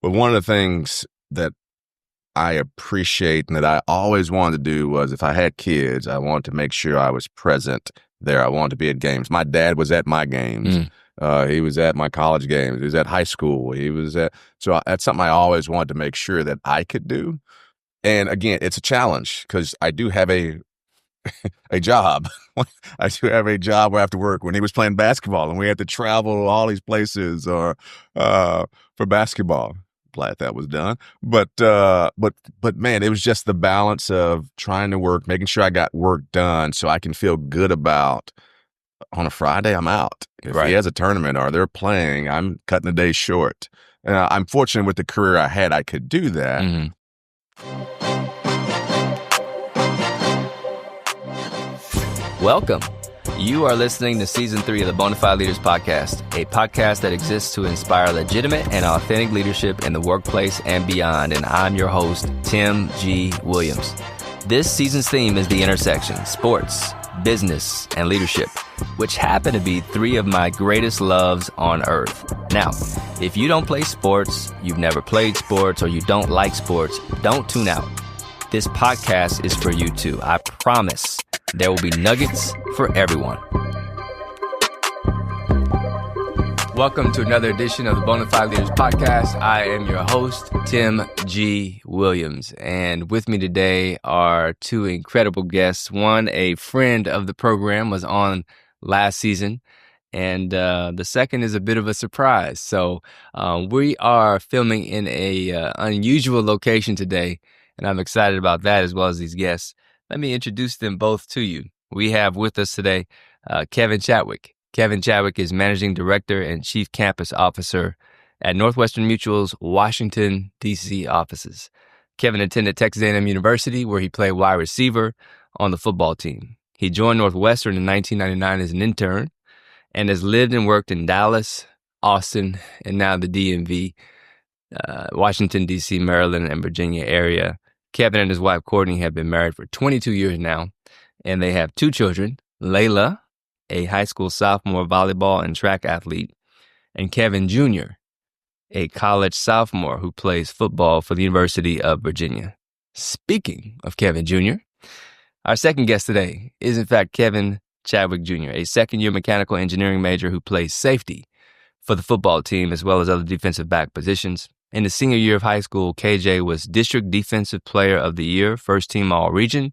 But one of the things that I appreciate and that I always wanted to do was, if I had kids, I wanted to make sure I was present there. I wanted to be at games. My dad was at my games. He was at my college games. He was at high school. So that's something I always wanted to make sure that I could do. And again, it's a challenge because I do have a job. I do have a job where I have to work. When he was playing basketball and we had to travel to all these places or for basketball, glad that was done. But man, it was just the balance of trying to work, making sure I got work done so I can feel good about on a Friday I'm out. If he has a tournament or they're playing, I'm cutting the day short. I'm fortunate with the career I had, I could do that. Mm-hmm. Welcome. You are listening to Season 3 of the Bonafide Leaders Podcast, a podcast that exists to inspire legitimate and authentic leadership in the workplace and beyond. And I'm your host, Tim G. Williams. This season's theme is the intersection: sports, business, and leadership, which happen to be three of my greatest loves on earth. Now, if you don't play sports, you've never played sports, or you don't like sports, don't tune out. This podcast is for you too. I promise there will be nuggets for everyone. Welcome to another edition of the Bonafide Leaders Podcast. I am your host, Tim G. Williams. And with me today are two incredible guests. One, a friend of the program, was on last season. And the second is a bit of a surprise. So we are filming in a unusual location today. And I'm excited about that, as well as these guests. Let me introduce them both to you. We have with us today Kevin Chadwick. Kevin Chadwick is Managing Director and Chief Campus Officer at Northwestern Mutual's Washington, D.C. offices. Kevin attended Texas A&M University, where he played wide receiver on the football team. He joined Northwestern in 1999 as an intern and has lived and worked in Dallas, Austin, and now the DMV, Washington, D.C., Maryland, and Virginia area. Kevin and his wife, Courtney, have been married for 22 years now, and they have two children: Layla, a high school sophomore volleyball and track athlete, and Kevin Jr., a college sophomore who plays football for the University of Virginia. Speaking of Kevin Jr., our second guest today is, in fact, Kevin Chadwick Jr., a second-year mechanical engineering major who plays safety for the football team as well as other defensive back positions. In his senior year of high school, KJ was District Defensive Player of the Year, First Team All-Region,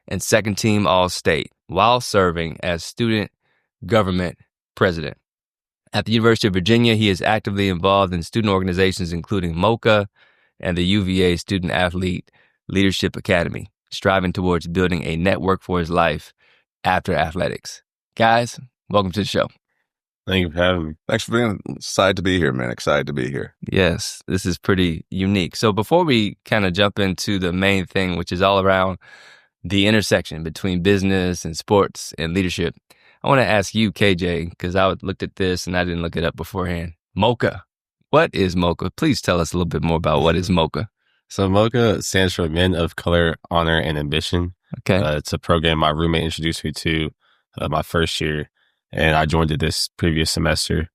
and Second Team All-State, while serving as Student Government President. At the University of Virginia, he is actively involved in student organizations including MOCA and the UVA Student Athlete Leadership Academy, striving towards building a network for his life after athletics. Guys, welcome to the show. Thank you for having me. Thanks for being excited to be here, man. Excited to be here. Yes, this is pretty unique. So before we kind of jump into the main thing, which is all around the intersection between business and sports and leadership, I want to ask you, KJ, because I looked at this and I didn't look it up beforehand. MOCA. What is MOCA? Please tell us a little bit more about what is MOCA. So MOCA stands for Men of Color, Honor, and Ambition. Okay. It's a program my roommate introduced me to my first year, and I joined it this previous semester.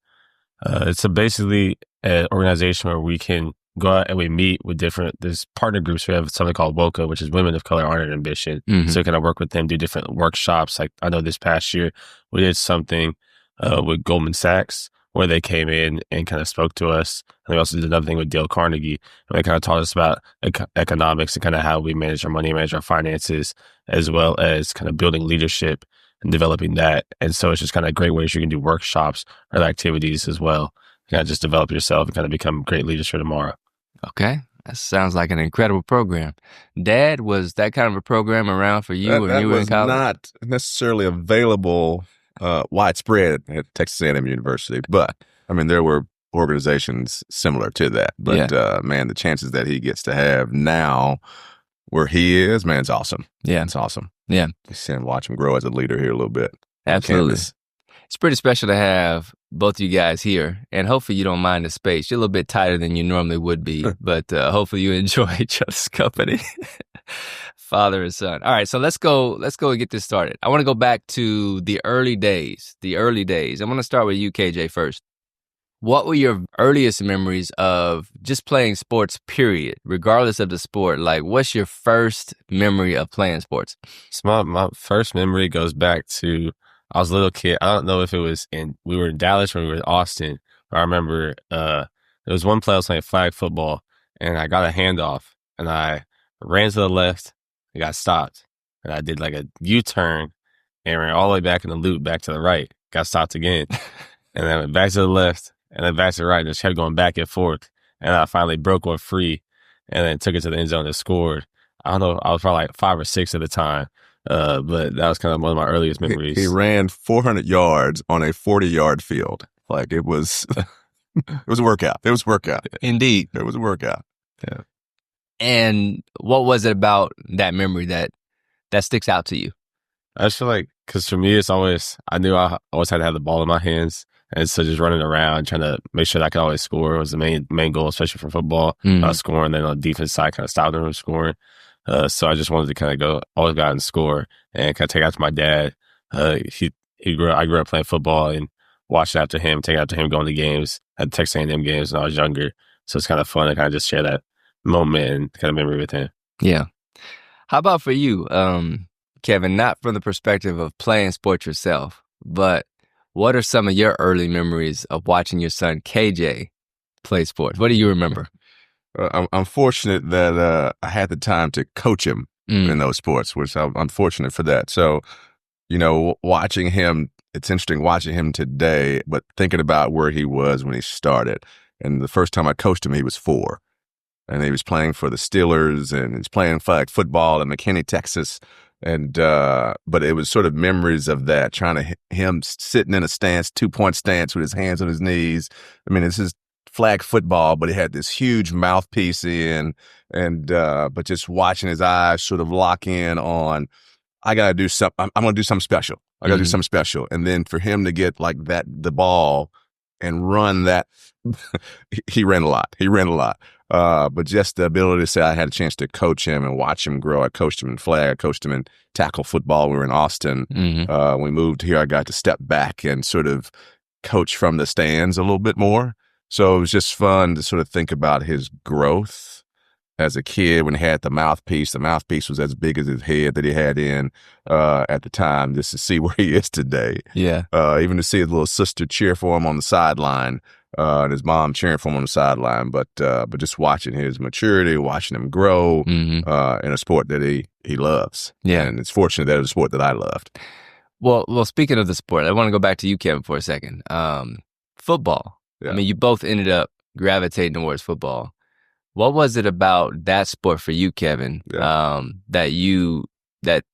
It's basically an organization where we can go out and we meet with there's partner groups. We have something called WOCA, which is Women of Color, Honor, and Ambition. Mm-hmm. So we kind of work with them, do different workshops. Like I know this past year, we did something with Goldman Sachs where they came in and kind of spoke to us. And we also did another thing with Dale Carnegie. And they kind of taught us about economics and kind of how we manage our money, manage our finances, as well as kind of building leadership and developing that. And so it's just kind of great ways you can do workshops or activities as well. Kind of just develop yourself and kind of become great leaders for tomorrow. Okay. That sounds like an incredible program. Dad, was that kind of a program around for you when you were in college? That was not necessarily available widespread at Texas A&M University, but I mean, there were organizations similar to that. But man, the chances that he gets to have now where he is, man, it's awesome. Yeah. It's awesome. Yeah. Just watch him grow as a leader here a little bit. Absolutely. It's pretty special to have both of you guys here, and hopefully you don't mind the space. You're a little bit tighter than you normally would be, but hopefully you enjoy each other's company. Father and son. All right, so let's go and get this started. I want to go back to the early days. I'm going to start with you, KJ, first. What were your earliest memories of just playing sports, period, regardless of the sport? Like, what's your first memory of playing sports? So my first memory goes back to, I was a little kid. I don't know if we were in Dallas or we were in Austin, but I remember there was one play I was playing flag football, and I got a handoff, and I ran to the left, and got stopped. And I did like a U-turn and ran all the way back in the loop, back to the right, got stopped again. And then I went back to the left, and then back to the right, and just kept going back and forth. And I finally broke one free, and then took it to the end zone and scored. I don't know, I was probably like 5 or 6 at the time. But that was kind of one of my earliest memories. He ran 400 yards on a 40-yard field. Like, it was, it was a workout. It was a workout. Indeed. It was a workout. Yeah. And what was it about that memory that sticks out to you? I just feel like, because for me, I knew I always had to have the ball in my hands. And so just running around, trying to make sure that I could always score was the main goal, especially for football. Scoring, then on the defense side, kind of stopping them from scoring. So I just wanted to kind of always go out and score and kind of take after my dad. I grew up playing football and watched after him, take after him going to games, at Texas A&M games when I was younger. So it's kind of fun to kind of just share that moment and kind of memory with him. Yeah. How about for you, Kevin, not from the perspective of playing sports yourself, but what are some of your early memories of watching your son, KJ, play sports? What do you remember? I'm fortunate that I had the time to coach him in those sports, which I'm fortunate for that. So, watching him, it's interesting watching him today, but thinking about where he was when he started. And the first time I coached him, he was 4. And he was playing for the Steelers, and he's playing flag football in McKinney, Texas. And but it was sort of memories of that, him sitting in a stance, 2-point stance with his hands on his knees. I mean, this is flag football, but he had this huge mouthpiece in, and but just watching his eyes sort of lock in on, I gotta do something. I'm gonna do something special. I gotta do something special. And then for him to get like that, the ball, and run that, he ran a lot. But just the ability to say I had a chance to coach him and watch him grow. I coached him in flag. I coached him in tackle football. We were in Austin. When we moved here, I got to step back and sort of coach from the stands a little bit more. So it was just fun to sort of think about his growth as a kid when he had the mouthpiece. The mouthpiece was as big as his head that he had in at the time, just to see where he is today. Yeah. Even to see his little sister cheer for him on the sideline. And his mom cheering for him on the sideline, but just watching his maturity, watching him grow in a sport that he loves. Yeah. And it's fortunate that it's a sport that I loved. Well, speaking of the sport, I want to go back to you, Kevin, for a second. Football. Yeah. I mean, you both ended up gravitating towards football. What was it about that sport for you, Kevin, that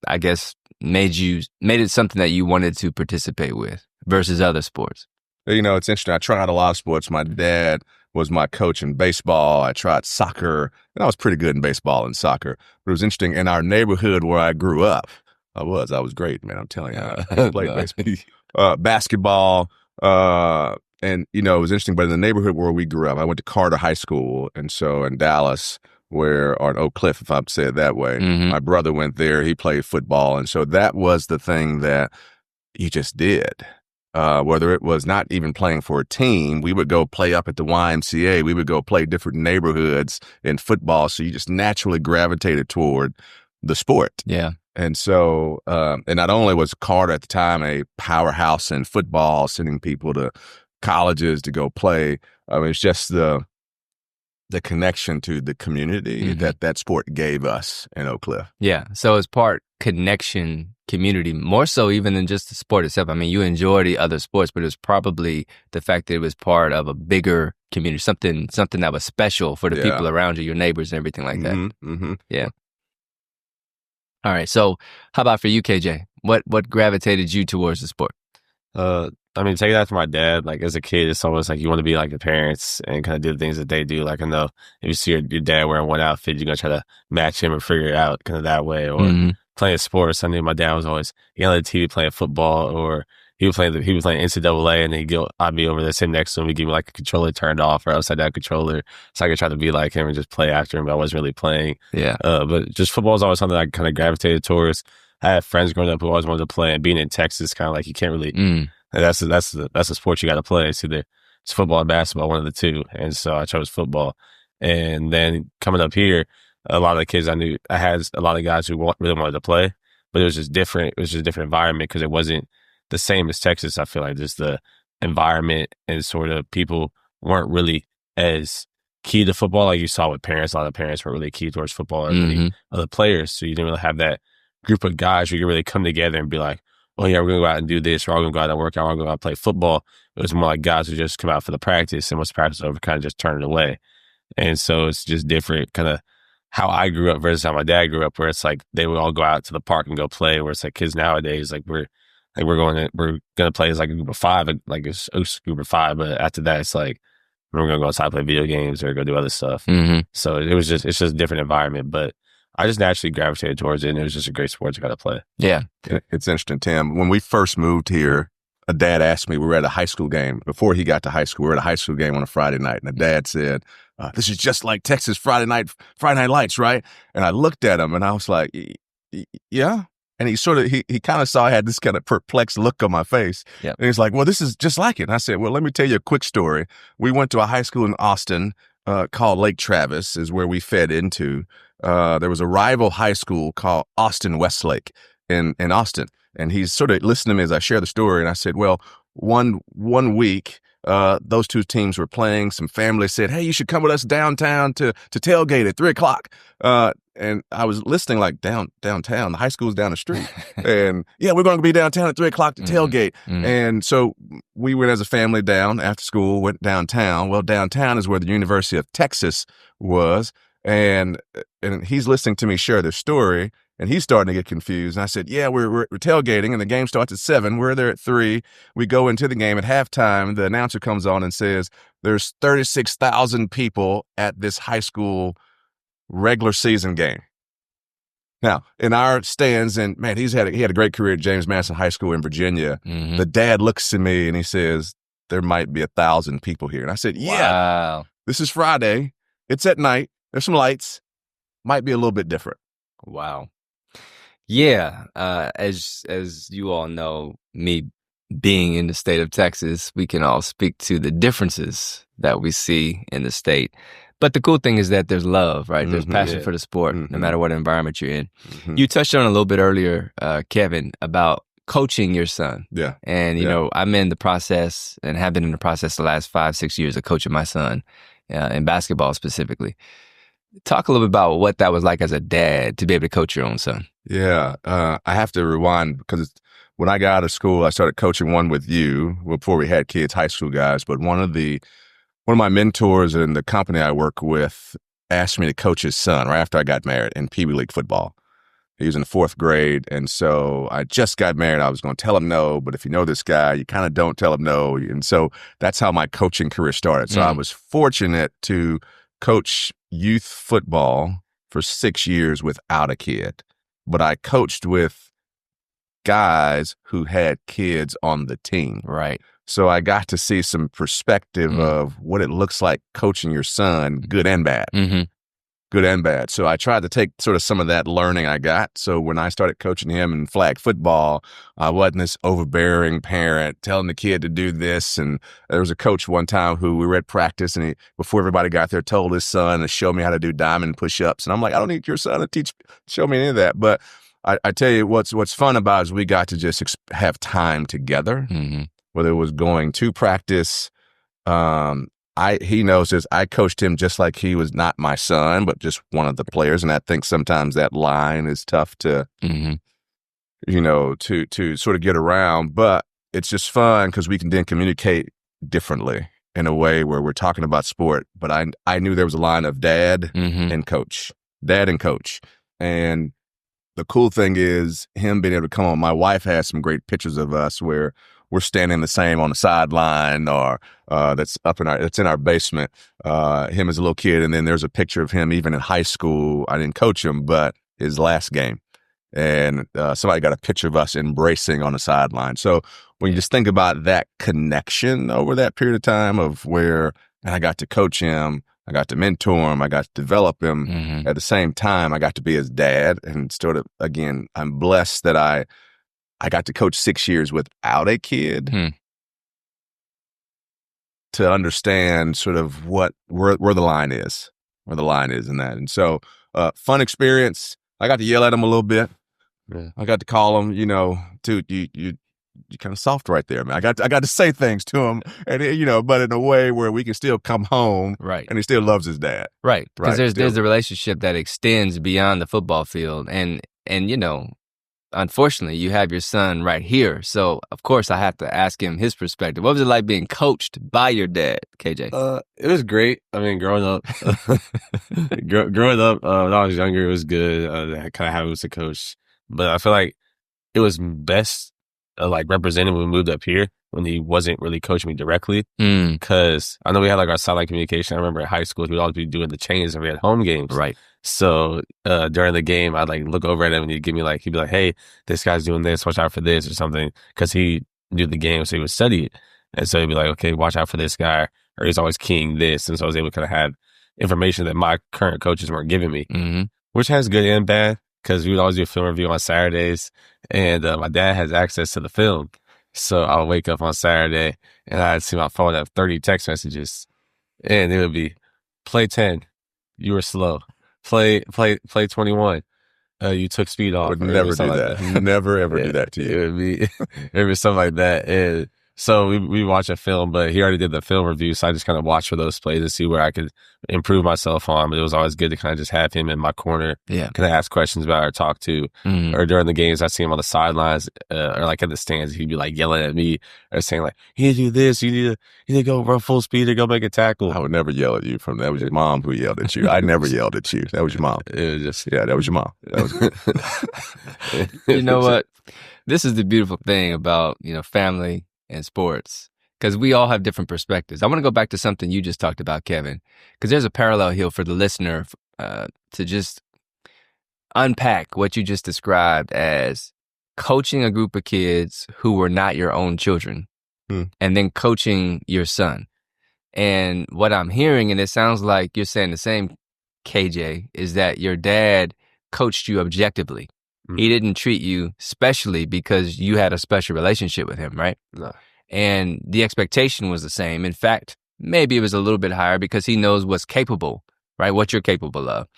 I guess made it something that you wanted to participate with versus other sports? It's interesting. I tried a lot of sports. My dad was my coach in baseball. I tried soccer, and I was pretty good in baseball and soccer. But it was interesting. In our neighborhood where I grew up, I was great, man. I'm telling you, I played baseball, basketball, and it was interesting. But in the neighborhood where we grew up, I went to Carter High School, and so in Dallas, or in Oak Cliff, if I'd say it that way. My brother went there. He played football, and so that was the thing that you just did. Whether it was not even playing for a team, we would go play up at the YMCA. We would go play different neighborhoods in football. So you just naturally gravitated toward the sport. Yeah. And so, and not only was Carter at the time a powerhouse in football, sending people to colleges to go play. I mean, it's just the connection to the community that sport gave us in Oak Cliff. Yeah. So it's part connection, community, more so even than just the sport itself. I mean, you enjoy the other sports, but it was probably the fact that it was part of a bigger community, something that was special for the people around you, your neighbors and everything like that. Yeah. All right. So how about for you, KJ? What gravitated you towards the sport? I mean, take it after my dad. Like, as a kid, it's almost like you want to be like your parents and kind of do the things that they do. Like, I know if you see your dad wearing one outfit, you're going to try to match him or figure it out kind of that way. Or playing sports. I knew my dad was always yelling at the TV playing football, or he was playing NCAA, and then I'd be over there sitting next to him. He'd give me like a controller turned off or upside down controller. So I could try to be like him and just play after him, but I wasn't really playing. Yeah. But just football is always something I kind of gravitated towards. I had friends growing up who always wanted to play, and being in Texas, kind of like you can't really. That's a sport you got to play. It's either it's football and basketball, one of the two. And so I chose football. And then coming up here, a lot of the kids I had a lot of guys who really wanted to play, but it was just different. It was just a different environment because it wasn't the same as Texas. I feel like just the environment and sort of people weren't really as key to football like you saw with parents. A lot of parents weren't really key towards football or any other players. So you didn't really have that group of guys where you could really come together and be like, oh yeah, we're going to go out and do this. We're all going to go out and work out. We're all going to go out and play football. It was more like guys who just come out for the practice, and once the practice over, kind of just turn it away. And so it's just different kind of how I grew up versus how my dad grew up, where it's like they would all go out to the park and go play, where it's like kids nowadays, like we're going to play as like a group of five, like a group of five. But after that, it's like, we're going to go outside and play video games or go do other stuff. So it's just a different environment, but I just naturally gravitated towards it, and it was just a great sport to kind of play. Yeah. It's interesting, Tim. When we first moved here, a dad asked me, we were at a high school game. Before he got to high school, we were at a high school game on a Friday night, and the dad said, this is just like Texas Friday night lights, right? And I looked at him, and I was like, yeah. And he kind of saw I had this kind of perplexed look on my face. Yep. And he's like, well, this is just like it. And I said, well, let me tell you a quick story. We went to a high school in Austin called Lake Travis is where we fed into. There was a rival high school called Austin Westlake in Austin. And he's sort of listening to me as I share the story. And I said, well, one week, those two teams were playing. Some family said, hey, you should come with us downtown to tailgate at 3:00. And I was listening like downtown. The high school's down the street. And yeah, we're going to be downtown at 3:00 to tailgate. And so we went as a family down after school, went downtown. Well, downtown is where the University of Texas was. And he's listening to me share this story, and he's starting to get confused. And I said, yeah, we're tailgating, and the game starts at 7. We're there at 3. We go into the game at halftime. The announcer comes on and says, there's 36,000 people at this high school regular season game. Now, in our stands, and man, he had a great career at James Madison High School in Virginia. The dad looks at me and he says, there might be 1,000 people here. And I said, yeah, wow. This is Friday. It's at night. There's some lights. Might be a little bit different. Wow. Yeah. As you all know, me being in the state of Texas, we can all speak to the differences that we see in the state. But the cool thing is that there's love, right? There's passion for the sport, no matter what environment you're in. You touched on a little bit earlier, Kevin, about coaching your son. Yeah. And, you know, I'm in the process and have been in the process the last 5-6 years of coaching my son in basketball specifically. Talk a little bit about what that was like as a dad to be able to coach your own son. Yeah. I have to rewind because when I got out of school, I started coaching one with you before we had kids, high school guys. But one of my mentors in the company I work with asked me to coach his son right after I got married in Pee Wee League football. He was in the 4th grade, and so I just got married. I was going to tell him no, but if you know this guy, you kind of don't tell him no. And so that's how my coaching career started. So I was fortunate to coach youth football for 6 years without a kid, but I coached with guys who had kids on the team. Right. So I got to see some perspective of what it looks like coaching your son, good and bad. Good and bad. So I tried to take sort of some of that learning I got. So when I started coaching him in flag football, I wasn't this overbearing parent telling the kid to do this. And there was a coach one time who we were at practice, and he, before everybody got there, told his son to show me how to do diamond push-ups. And I'm like, I don't need your son to show me any of that. But I tell you, what's fun about it is we got to just have time together. Whether it was going to practice, he knows this. I coached him just like he was not my son, but just one of the players. And I think sometimes that line is tough to, to sort of get around. But it's just fun because we can then communicate differently in a way where we're talking about sport. But I knew there was a line of dad and coach, and the cool thing is him being able to come on. My wife has some great pictures of us where we're standing the same on the sideline, or that's in our basement. Him as a little kid, and then there's a picture of him even in high school. I didn't coach him, but his last game, and somebody got a picture of us embracing on the sideline. So when you just think about that connection over that period of time of where, and I got to coach him, I got to mentor him, I got to develop him. At the same time, I got to be his dad, and sort of again, I'm blessed that I got to coach 6 years without a kid. to understand sort of where the line is, in that. And so, fun experience. I got to yell at him a little bit. Yeah. I got to call him, dude, you kind of soft right there, man. I got to say things to him, and but in a way where we can still come home, right? And he still loves his dad, right? Because there's a relationship that extends beyond the football field, and unfortunately, you have your son right here. So, of course, I have to ask him his perspective. What was it like being coached by your dad, KJ? It was great. I mean, growing up, when I was younger, it was good. I kind of had him as a coach, but I feel like it was best, represented when we moved up here when he wasn't really coaching me directly. Because I know we had our sideline communication. I remember in high school, he would always be doing the chains and we had home games. Right. So during the game, I'd look over at him and he'd be like, hey, this guy's doing this, watch out for this or something. Because he knew the game, so he would study it. And so he'd be like, okay, watch out for this guy. Or he's always keying this. And so I was able to kind of have information that my current coaches weren't giving me, which has good and bad. Because we would always do a film review on Saturdays. And my dad has access to the film. So I'll wake up on Saturday and I'd see my phone have 30 text messages. And it would be, play 10, you were slow. Play 21, you took speed off. I would never do that. Never, ever do that to you. It would be something like that. And so we watch a film, but he already did the film review. So I just kind of watched for those plays to see where I could improve myself on. But it was always good to kind of just have him in my corner. Yeah. Kind of ask questions about or talk to. Or during the games, I see him on the sidelines or in the stands. He'd be yelling at me or saying you need to do this. You need to go run full speed or go make a tackle. I would never yell at you that was your mom who yelled at you. I never yelled at you. That was your mom. It was just, that was your mom. You know what? This is the beautiful thing about, family and sports, because we all have different perspectives. I want to go back to something you just talked about, Kevin, because there's a parallel here for the listener to just unpack what you just described as coaching a group of kids who were not your own children and then coaching your son. And what I'm hearing, and it sounds like you're saying the same, KJ, is that your dad coached you objectively. He didn't treat you specially because you had a special relationship with him, right? No. And the expectation was the same. In fact, maybe it was a little bit higher because he knows what's capable, right? What you're capable of.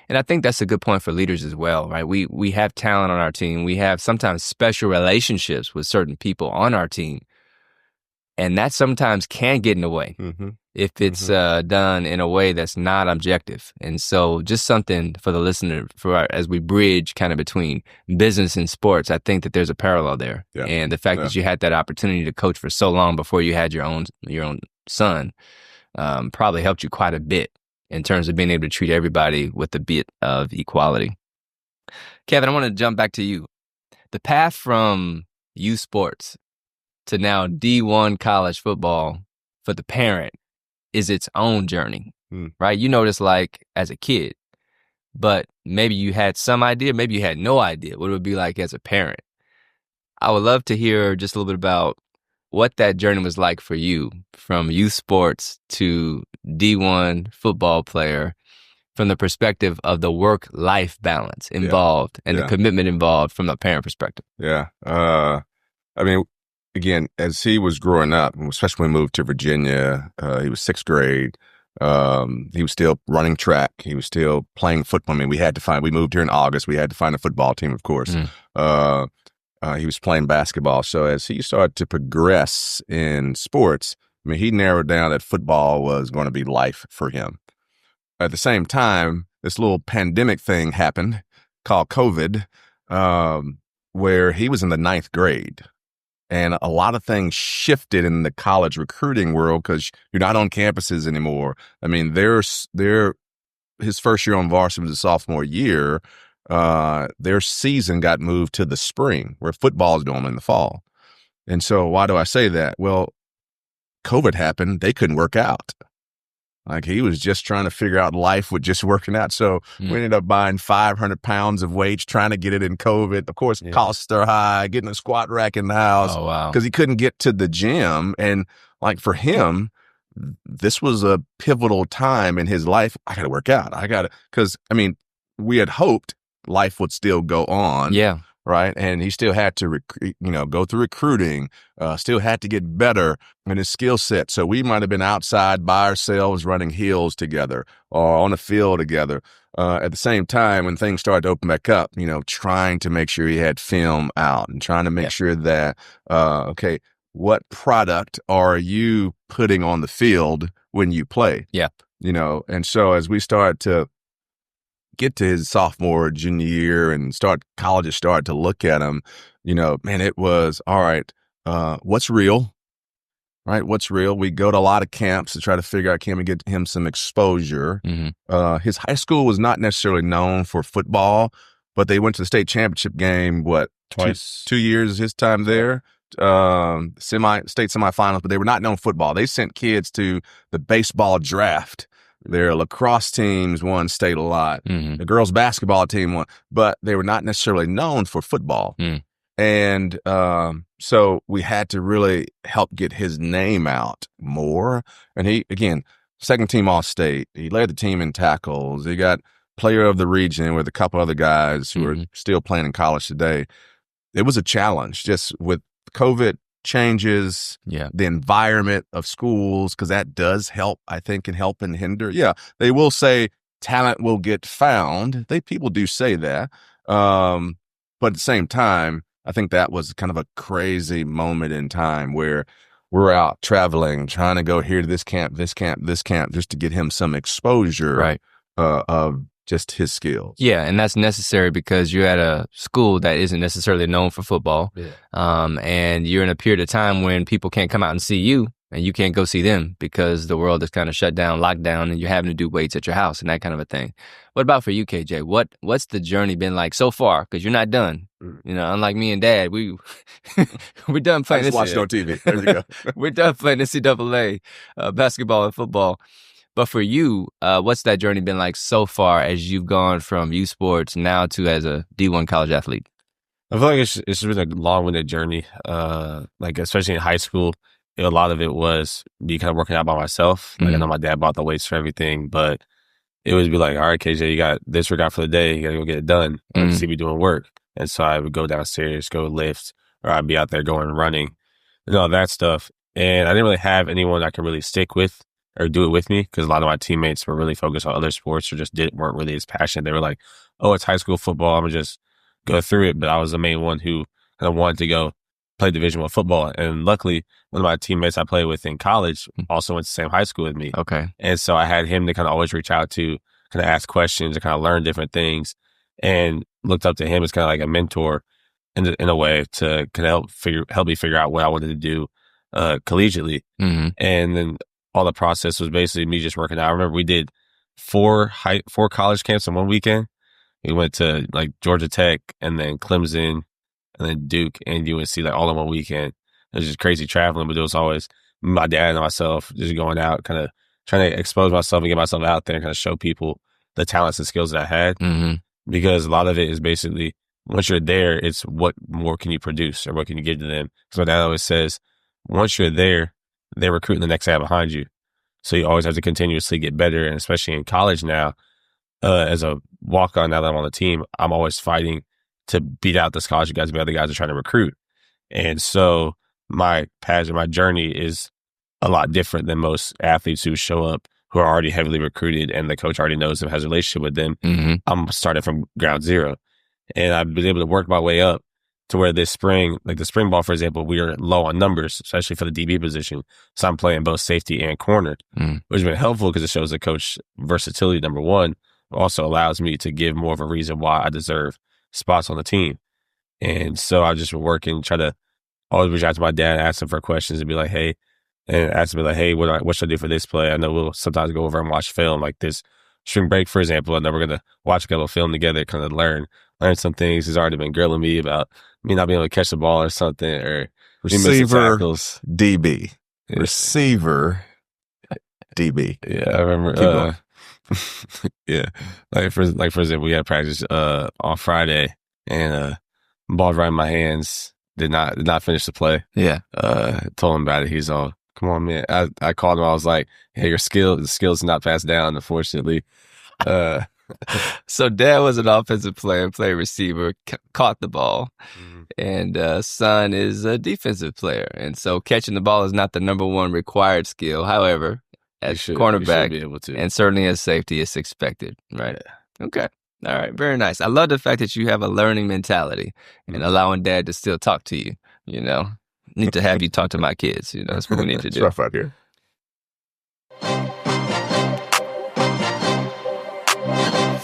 And I think that's a good point for leaders as well, right? We have talent on our team. We have sometimes special relationships with certain people on our team. And that sometimes can get in the way if it's done in a way that's not objective. And so just something for the listener as we bridge kind of between business and sports, I think that there's a parallel there. Yeah. And the fact that you had that opportunity to coach for so long before you had your own son probably helped you quite a bit in terms of being able to treat everybody with a bit of equality. Kevin, I want to jump back to you. The path from youth sports to now D1 college football for the parent is its own journey, right? You know this as a kid, but maybe you had some idea, maybe you had no idea what it would be like as a parent. I would love to hear just a little bit about what that journey was like for you, from youth sports to D1 football player, from the perspective of the work-life balance involved and the commitment involved from the parent perspective. Yeah. I mean, again, as he was growing up, especially when we moved to Virginia, he was sixth grade. He was still running track. He was still playing football. I mean, we moved here in August. We had to find a football team, of course. He was playing basketball. So as he started to progress in sports, I mean, he narrowed down that football was going to be life for him. At the same time, this little pandemic thing happened called COVID, where he was in the ninth grade. And a lot of things shifted in the college recruiting world because you're not on campuses anymore. I mean, his first year on varsity was his sophomore year. Their season got moved to the spring, where football is normally in the fall. And so why do I say that? Well, COVID happened. They couldn't work out. He was just trying to figure out life with just working out. So we ended up buying 500 pounds of weights, trying to get it in COVID. Of course, costs are high, getting a squat rack in the house. Oh, wow. Because he couldn't get to the gym. And for him, this was a pivotal time in his life. I got to work out. Because, I mean, we had hoped life would still go on. Yeah. right? And he still had to, go through recruiting, still had to get better in his skill set. So we might have been outside by ourselves running heels together or on the field together. At the same time, when things started to open back up, trying to make sure he had film out and trying to make sure that, okay, what product are you putting on the field when you play? Yeah. And so as we start to get to his sophomore, junior year and colleges start to look at him, man, it was, all right, what's real? Right? What's real? We go to a lot of camps to try to figure out, can we get him some exposure? His high school was not necessarily known for football, but they went to the state championship game, twice, 2 years his time there, state semifinals, but they were not known football. They sent kids to the baseball draft. Their lacrosse teams won state a lot. The girls basketball team won, but they were not necessarily known for football. And so we had to really help get his name out more. And he, again, second team All-State. He led the team in tackles. He got player of the region with a couple other guys who are still playing in college today. It was a challenge just with COVID changes, the environment of schools, because that does help, I think, can help and hinder. Yeah, they will say talent will get found. People do say that. But at the same time, I think that was kind of a crazy moment in time where we're out traveling, trying to go here to this camp, just to get him some exposure of just his skills. Yeah, and that's necessary because you're at a school that isn't necessarily known for football. And you're in a period of time when people can't come out and see you, and you can't go see them because the world is kind of shut down, locked down, and you're having to do weights at your house and that kind of a thing. What about for you, KJ? What's the journey been like so far? Because you're not done. Unlike me and Dad, we're done playing. I just watched it on TV. There you go. We're done playing NCAA basketball and football. But for you, what's that journey been like so far as you've gone from youth sports now to as a D1 college athlete? I feel like it's been a long-winded journey. Especially in high school, a lot of it was me kind of working out by myself. Like I know my dad bought the weights for everything, but it would be like, all right, KJ, you got this workout for the day. You got to go get it done. And see me doing work. And so I would go downstairs, go lift, or I'd be out there going running and all that stuff. And I didn't really have anyone I could really stick with or do it with me because a lot of my teammates were really focused on other sports or just weren't really as passionate. They were like, oh, it's high school football. I'm going to just go through it. But I was the main one who kind of wanted to go play Division I football. And luckily, one of my teammates I played with in college also went to the same high school with me. Okay. And so I had him to kind of always reach out to, kind of ask questions and kind of learn different things, and looked up to him as kind of like a mentor in a way to kind of help me figure out what I wanted to do collegiately. And then all the process was basically me just working out. I remember we did four college camps in one weekend. We went to like Georgia Tech and then Clemson and then Duke and UNC like all in one weekend. It was just crazy traveling, but it was always my dad and myself just going out, kind of trying to expose myself and get myself out there and kind of show people the talents and skills that I had. Because a lot of it is basically once you're there, it's what more can you produce or what can you give to them? So my dad always says, once you're there, they're recruiting the next guy behind you. So you always have to continuously get better. And especially in college now, as a walk-on, now that I'm on the team, I'm always fighting to beat out the scholarship guys and the other guys are trying to recruit. And so my passion, my journey is a lot different than most athletes who show up who are already heavily recruited and the coach already knows them, has a relationship with them. I'm starting from ground zero. And I've been able to work my way up to where this spring, like the spring ball, for example, we are low on numbers, especially for the DB position. So I'm playing both safety and corner, which has been helpful because it shows the coach versatility, number one, also allows me to give more of a reason why I deserve spots on the team. And so I've just been working, try to always reach out to my dad, ask him for questions and be like, hey, and ask me like, hey, what should I do for this play? I know we'll sometimes go over and watch film like this spring break, for example. I know we're going to watch a couple of film together, kind of learn some things. He's already been grilling me about me not being able to catch the ball or something, or receiver DB. Yeah. Receiver DB. Yeah, I remember. Yeah. Like for example, we had practice on Friday and ball right in my hands. Did not finish the play. Yeah. Told him about it. He's all, come on, man. I called him. I was like, hey, the skills not passed down, unfortunately. So dad was an offensive player, played receiver, caught the ball. And son is a defensive player. And so catching the ball is not the number one required skill. However, as cornerback be able to. and certainly as safety, it's expected, right? Yeah. Okay. All right. Very nice. I love the fact that you have a learning mentality and allowing dad to still talk to you, you know. Need to have you talk to my kids, you know. That's what we need to do. It's rough out here.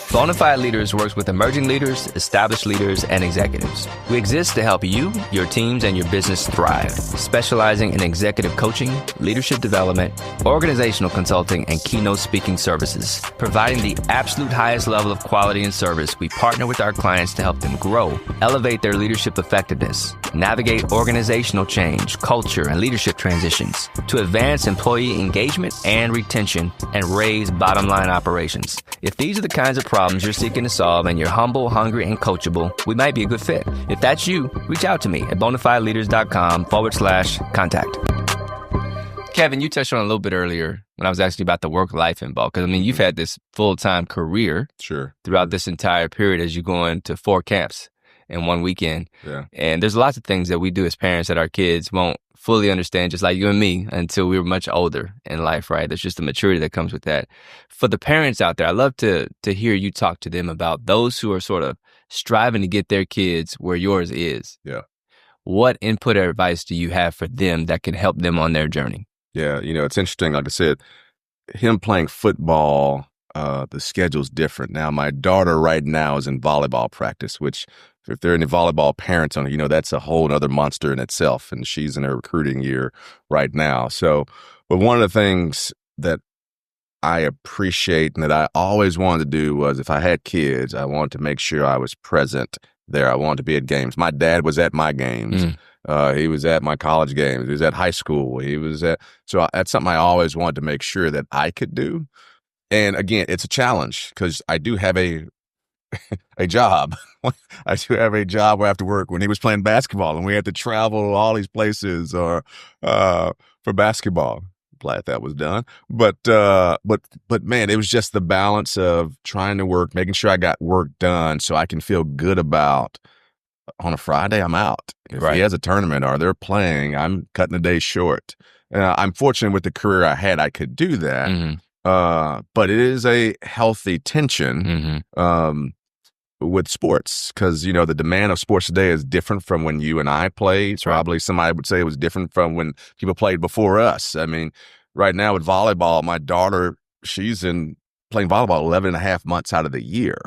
Bonafide Leaders works with emerging leaders, established leaders, and executives. We exist to help you, your teams, and your business thrive, specializing in executive coaching, leadership development, organizational consulting, and keynote speaking services. Providing the absolute highest level of quality and service, we partner with our clients to help them grow, elevate their leadership effectiveness, navigate organizational change, culture, and leadership transitions, to advance employee engagement and retention, and raise bottom-line operations. If these are the kinds of problems you're seeking to solve and you're humble, hungry, and coachable, we might be a good fit. If that's you, reach out to me at bonafideleaders.com/contact. Kevin, you touched on it a little bit earlier when I was asking you about the work-life involved, because, I mean, you've had this full-time career throughout this entire period as you go into 4 camps in one weekend. Yeah. And there's lots of things that we do as parents that our kids won't fully understand, just like you and me, until we were much older in life, right? There's just a maturity that comes with that. For the parents out there, I love to hear you talk to them about those who are sort of striving to get their kids where yours is. Yeah. What input or advice do you have for them that can help them on their journey? Yeah, you know, it's interesting. Like I said, him playing football, the schedule's different. Now, my daughter right now is in volleyball practice, which if there are any volleyball parents on it, you know, that's a whole other monster in itself. And she's in her recruiting year right now. So, but one of the things that I appreciate and that I always wanted to do was, if I had kids, I wanted to make sure I was present there. I wanted to be at games. My dad was at my games. He was at my college games. He was at high school. So that's something I always wanted to make sure that I could do. And again, it's a challenge because I do have a job. I do have a job where I have to work. When he was playing basketball and we had to travel to all these places or for basketball. Glad that was done. But man, it was just the balance of trying to work, making sure I got work done so I can feel good about on a Friday, I'm out. If he has a tournament or they're playing, I'm cutting a day short. I'm fortunate with the career I had, I could do that. But it is a healthy tension with sports because, you know, the demand of sports today is different from when you and I played. Probably somebody would say it was different from when people played before us. I mean, right now with volleyball, my daughter, she's in playing volleyball 11 and a half months out of the year.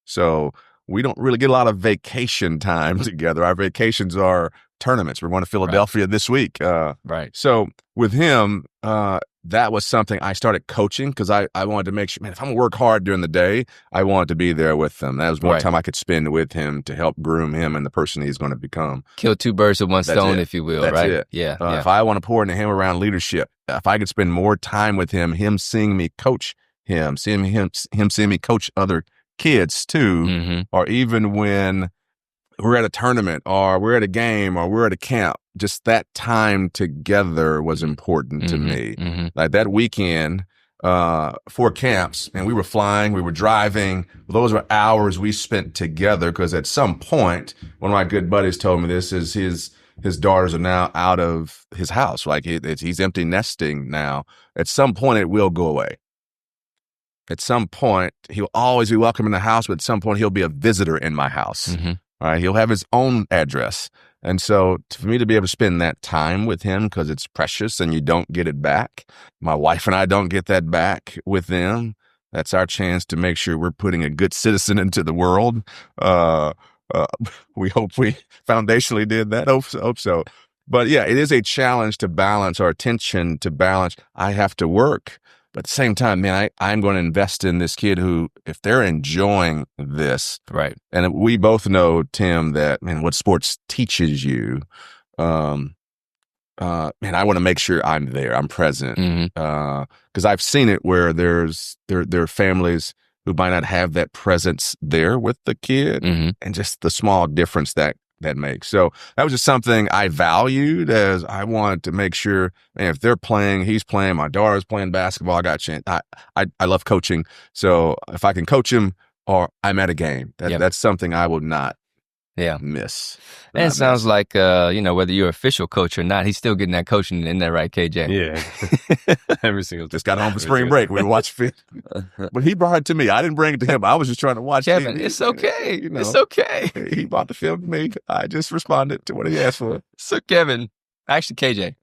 So we don't really get a lot of vacation time together. Our vacations are tournaments. We're going to Philadelphia this week. So with him, that was something I started coaching because I wanted to make sure, man, if I'm going to work hard during the day, I wanted to be there with him. That was more time I could spend with him to help groom him and the person he's going to become. Kill 2 birds with one stone, if you will, right? It. Yeah. If I want to pour into him around leadership, if I could spend more time with him seeing me coach him, seeing me coach other kids too, or even when we're at a tournament or we're at a game or we're at a camp, just that time together was important to me. Like that weekend, 4 camps, and we were flying, we were driving. Those were hours we spent together because at some point, one of my good buddies told me this is his daughters are now out of his house. Like he's empty nesting now. At some point, it will go away. At some point, he'll always be welcome in the house, but at some point, he'll be a visitor in my house. All right, he'll have his own address. And so for me to be able to spend that time with him, because it's precious and you don't get it back, my wife and I don't get that back with them. That's our chance to make sure we're putting a good citizen into the world. We hope we foundationally did that. Hope so. But yeah, it is a challenge to balance our attention to balance. I have to work. But at the same time, man, I'm going to invest in this kid who, if they're enjoying this, right? And we both know, Tim, that, man, what sports teaches you, man, I want to make sure I'm there, I'm present, because I've seen it where there are families who might not have that presence there with the kid, and just the small difference that that makes. So that was just something I valued, as I wanted to make sure, man, if they're playing, he's playing, my daughter's playing basketball, I got a chance. I love coaching. So if I can coach him or I'm at a game, that's something I will not miss. And it sounds like, whether you're official coach or not, he's still getting that coaching in there, right, KJ? Yeah. Every single time. Just got home for spring break. We watched film. But he brought it to me. I didn't bring it to him. I was just trying to watch Kevin, TV. It's okay. It's okay. He brought the film to me. I just responded to what he asked for. So, Kevin, actually, KJ,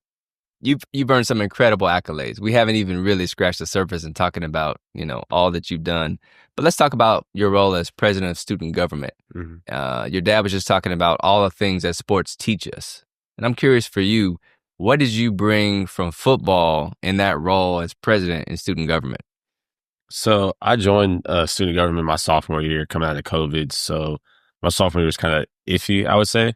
you've earned some incredible accolades. We haven't even really scratched the surface in talking about, all that you've done. But let's talk about your role as president of student government. Mm-hmm. Your dad was just talking about all the things that sports teach us. And I'm curious for you, what did you bring from football in that role as president in student government? So I joined student government my sophomore year coming out of COVID. So my sophomore year was kind of iffy, I would say,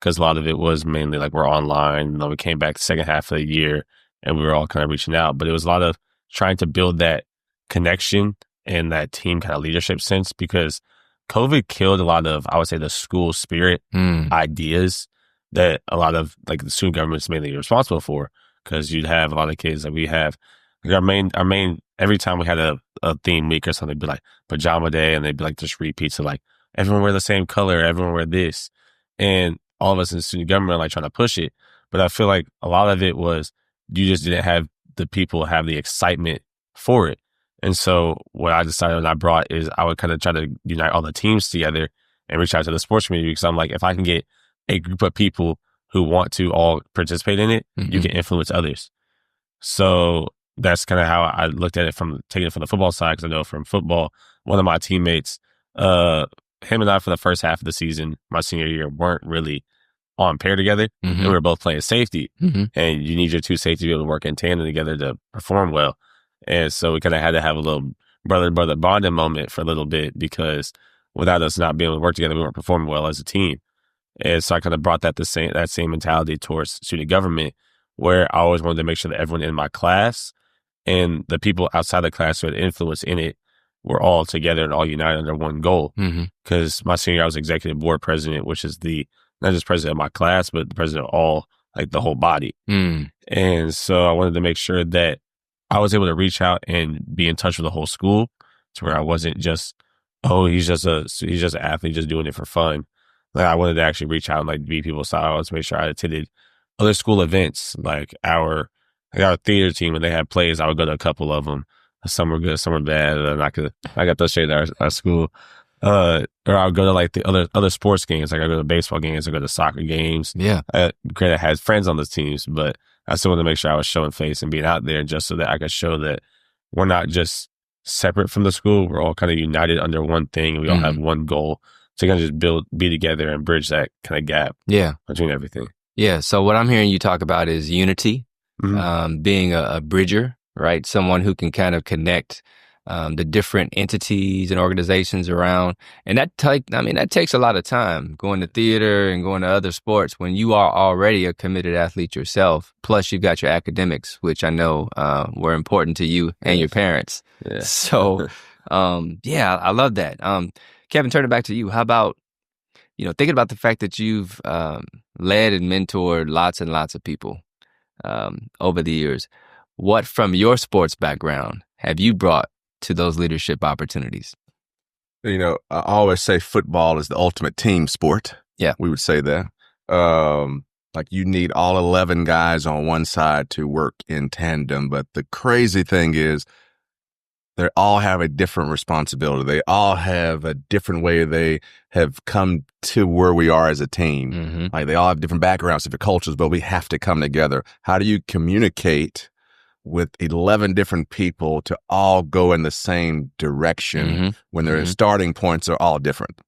because a lot of it was mainly like we're online. And then we came back the second half of the year and we were all kind of reaching out. But it was a lot of trying to build that connection and that team kind of leadership sense, because COVID killed a lot of, I would say, the school spirit ideas that a lot of like the student government is mainly responsible for. Because you'd have a lot of kids that we have, like our main, every time we had a theme week or something, it'd be like pajama day, and they'd be like just repeats of like, everyone wear the same color, everyone wear this. And all of us in student government are like trying to push it. But I feel like a lot of it was you just didn't have the people have the excitement for it. And so what I decided and I brought is I would kind of try to unite all the teams together and reach out to the sports community, because I'm like, if I can get a group of people who want to all participate in it, you can influence others. So that's kind of how I looked at it, from taking it from the football side, because I know from football, one of my teammates, him and I for the first half of the season, my senior year, weren't really on pair together. And we were both playing safety. And you need your two safeties to be able to work in tandem together to perform well. And so we kind of had to have a little brother bonding moment for a little bit, because without us not being able to work together, we weren't performing well as a team. And so I kind of brought that same mentality towards student government, where I always wanted to make sure that everyone in my class and the people outside the class who had influence in it were all together and all united under one goal. Because my senior year, I was executive board president, which is not just president of my class, but the president of all, like the whole body. And so I wanted to make sure that I was able to reach out and be in touch with the whole school, to where I wasn't just, he's just an athlete just doing it for fun. Like, I wanted to actually reach out and like be people's side. I wanted to make sure I attended other school events, like our theater team. When they had plays, I would go to a couple of them. Some were good, some were bad, and I got those straight at our school. Or I would go to like the other sports games, like I go to baseball games, I go to soccer games. Yeah, granted, I had friends on those teams, but I still wanted to make sure I was showing face and being out there, just so that I could show that we're not just separate from the school. We're all kind of united under one thing. We all have one goal to kind of just be together and bridge that kind of gap between everything. Yeah. So what I'm hearing you talk about is unity, being a bridger, right? Someone who can kind of connect the different entities and organizations around. And that takes a lot of time, going to theater and going to other sports when you are already a committed athlete yourself. Plus you've got your academics, which I know were important to you and your parents. Yeah. So, I love that. Kevin, turn it back to you. How about, thinking about the fact that you've led and mentored lots and lots of people over the years, what from your sports background have you brought to those leadership opportunities? I always say football is the ultimate team sport. Yeah. We would say that. Like you need all 11 guys on one side to work in tandem. But the crazy thing is they all have a different responsibility. They all have a different way they have come to where we are as a team. Like they all have different backgrounds, different cultures, but we have to come together. How do you communicate with 11 different people to all go in the same direction when their starting points are all different?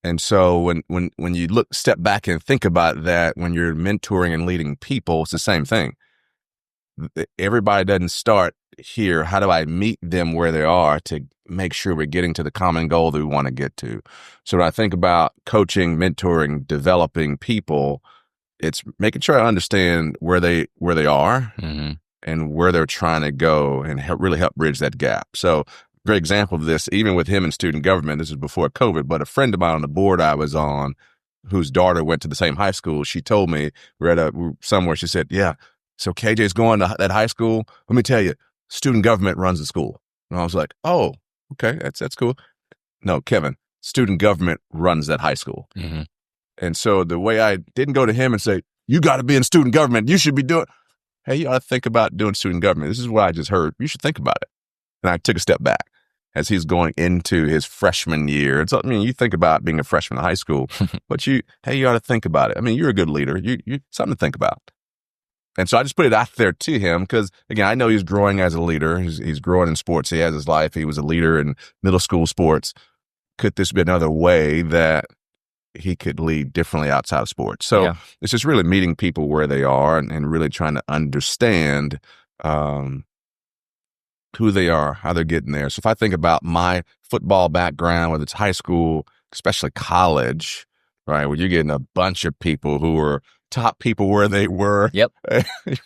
And so when you step back and think about that, when you're mentoring and leading people, it's the same thing. Everybody doesn't start here. How do I meet them where they are to make sure we're getting to the common goal that we want to get to? So when I think about coaching, mentoring, developing people, it's making sure I understand where they are and where they're trying to go and really help bridge that gap. So great example of this, even with him in student government, this is before COVID, but a friend of mine on the board I was on whose daughter went to the same high school, she told me, somewhere, she said, yeah, so KJ's going to that high school. Let me tell you, student government runs the school. And I was like, oh, okay, that's cool. No, Kevin, student government runs that high school. Mm-hmm. And so the way I didn't go to him and say, you got to be in student government. You should be doing, hey, you ought to think about doing student government. This is what I just heard. You should think about it. And I took a step back as he's going into his freshman year. It's, I mean, you think about being a freshman in high school, but you ought to think about it. I mean, you're a good leader. You something to think about. And so I just put it out there to him because, again, I know he's growing as a leader. He's growing in sports. He has his life. He was a leader in middle school sports. Could this be another way that he could lead differently outside of sports? So it's just really meeting people where they are and really trying to understand who they are, how they're getting there. So if I think about my football background, whether it's high school, especially college, right, where you're getting a bunch of people who are top people where they were. Yep.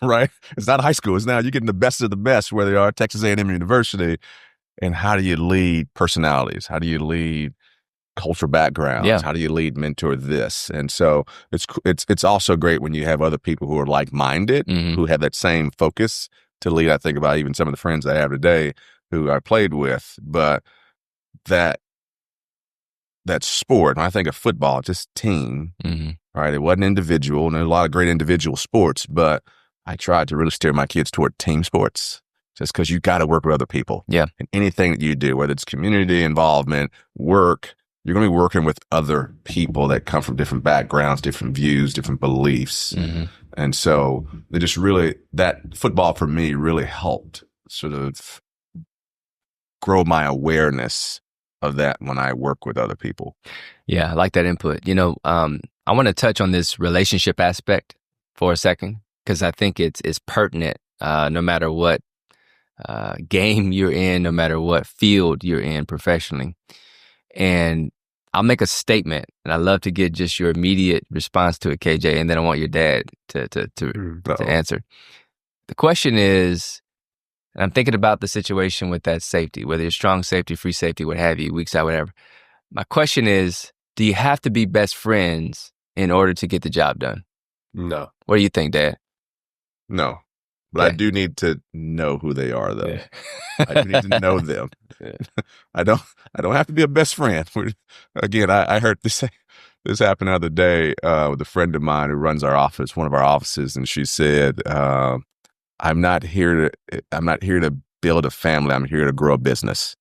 Right? It's not high school. It's now you're getting the best of the best where they are, Texas A&M University. And how do you lead personalities? How do you lead cultural backgrounds? Yeah. How do you lead mentor this? And so it's also great when you have other people who are like-minded, who have that same focus to lead. I think about even some of the friends I have today who I played with, but that sport, when I think of football, just team, right? It wasn't individual, and there's a lot of great individual sports, but I tried to really steer my kids toward team sports just because you got to work with other people. Yeah. And anything that you do, whether it's community involvement, work, you're going to be working with other people that come from different backgrounds, different views, different beliefs. And so they just really, that football for me really helped sort of grow my awareness of that when I work with other people. Yeah, I like that input. You know, I want to touch on this relationship aspect for a second because I think it's pertinent no matter what game you're in, no matter what field you're in professionally. And I'll make a statement, and I'd love to get just your immediate response to it, KJ, and then I want your dad to answer. The question is, and I'm thinking about the situation with that safety, whether it's strong safety, free safety, what have you, weak side, whatever. My question is, do you have to be best friends in order to get the job done? No. What do you think, Dad? No. But I do need to know who they are, though. Yeah. I do need to know them. I don't have to be a best friend. Again, I heard this happen the other day with a friend of mine who runs our office, one of our offices, and she said, I'm not here to build a family. I'm here to grow a business.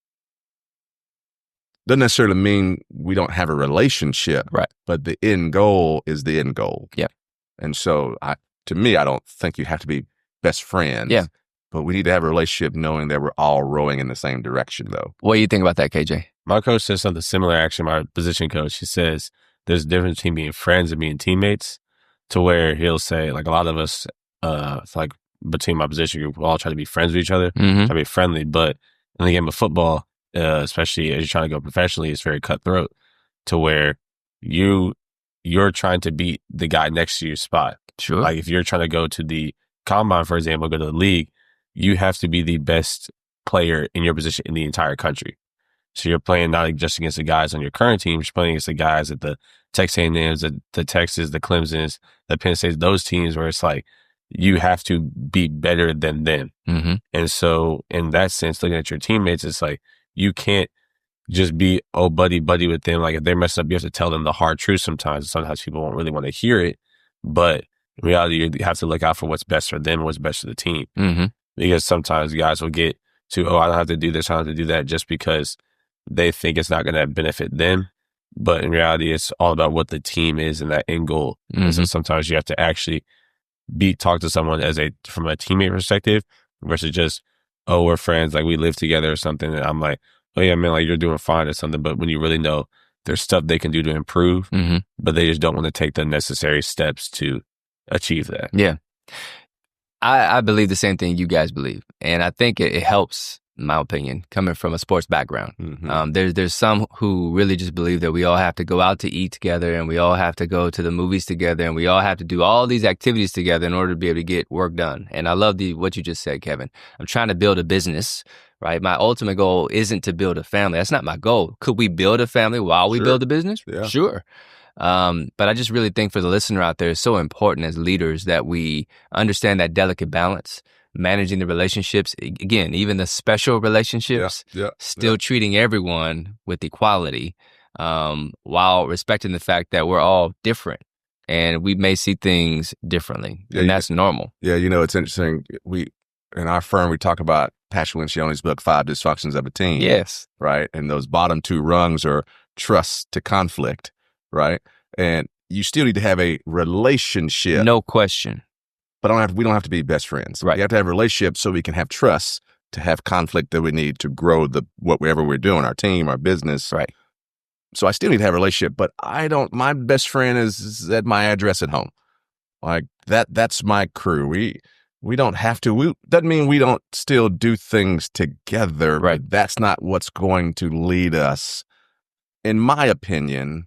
Doesn't necessarily mean we don't have a relationship, right? But the end goal is the end goal. Yeah. And so to me, I don't think you have to be best friends. Yeah. But we need to have a relationship knowing that we're all rowing in the same direction, though. What do you think about that, KJ? My coach says something similar, actually, my position coach. He says there's a difference between being friends and being teammates, to where he'll say, like, a lot of us, it's like between my position group, we all try to be friends with each other, try to be friendly. But in the game of football, especially as you're trying to go professionally, it's very cutthroat, to where you're trying to beat the guy next to your spot. Sure. Like if you're trying to go to the combine, for example, go to the league, you have to be the best player in your position in the entire country. So you're playing not just against the guys on your current team, you're playing against the guys at the Texas A&Ms, the Texas, the Clemsons, the Penn States, those teams where it's like you have to be better than them. And so in that sense, looking at your teammates, it's like you can't just be, buddy with them. Like if they're messing up, you have to tell them the hard truth sometimes. Sometimes people won't really want to hear it. But in reality, you have to look out for what's best for them and what's best for the team. Because sometimes guys will get to, I don't have to do this, I don't have to do that, just because they think it's not going to benefit them. But in reality, it's all about what the team is and that end goal. And so sometimes you have to actually talk to someone from a teammate perspective versus just, we're friends, like we live together or something. And I'm like, oh yeah, man, like you're doing fine or something. But when you really know there's stuff they can do to improve, but they just don't want to take the necessary steps to achieve that. Yeah. I believe the same thing you guys believe. And I think it helps, in my opinion, coming from a sports background. There's some who really just believe that we all have to go out to eat together and we all have to go to the movies together and we all have to do all these activities together in order to be able to get work done. And I love what you just said, Kevin. I'm trying to build a business, right? My ultimate goal isn't to build a family. That's not my goal. Could we build a family while we build a business? Yeah. Sure. But I just really think for the listener out there, it's so important as leaders that we understand that delicate balance, managing the relationships, again, even the special relationships, still treating everyone with equality, while respecting the fact that we're all different and we may see things differently, and that's normal. Yeah, it's interesting. In our firm, we talk about Patrick Lencioni's book, 5 Dysfunctions of a Team. Yes. Right? And those bottom 2 rungs are trust to conflict, right? And you still need to have a relationship. No question. But we don't have to be best friends. Right. You have to have a relationship so we can have trust to have conflict that we need to grow whatever we're doing, our team, our business. Right. So I still need to have a relationship, but my best friend is at my address at home. Like that's my crew. We don't have to. Doesn't mean we don't still do things together. Right. But that's not what's going to lead us, in my opinion,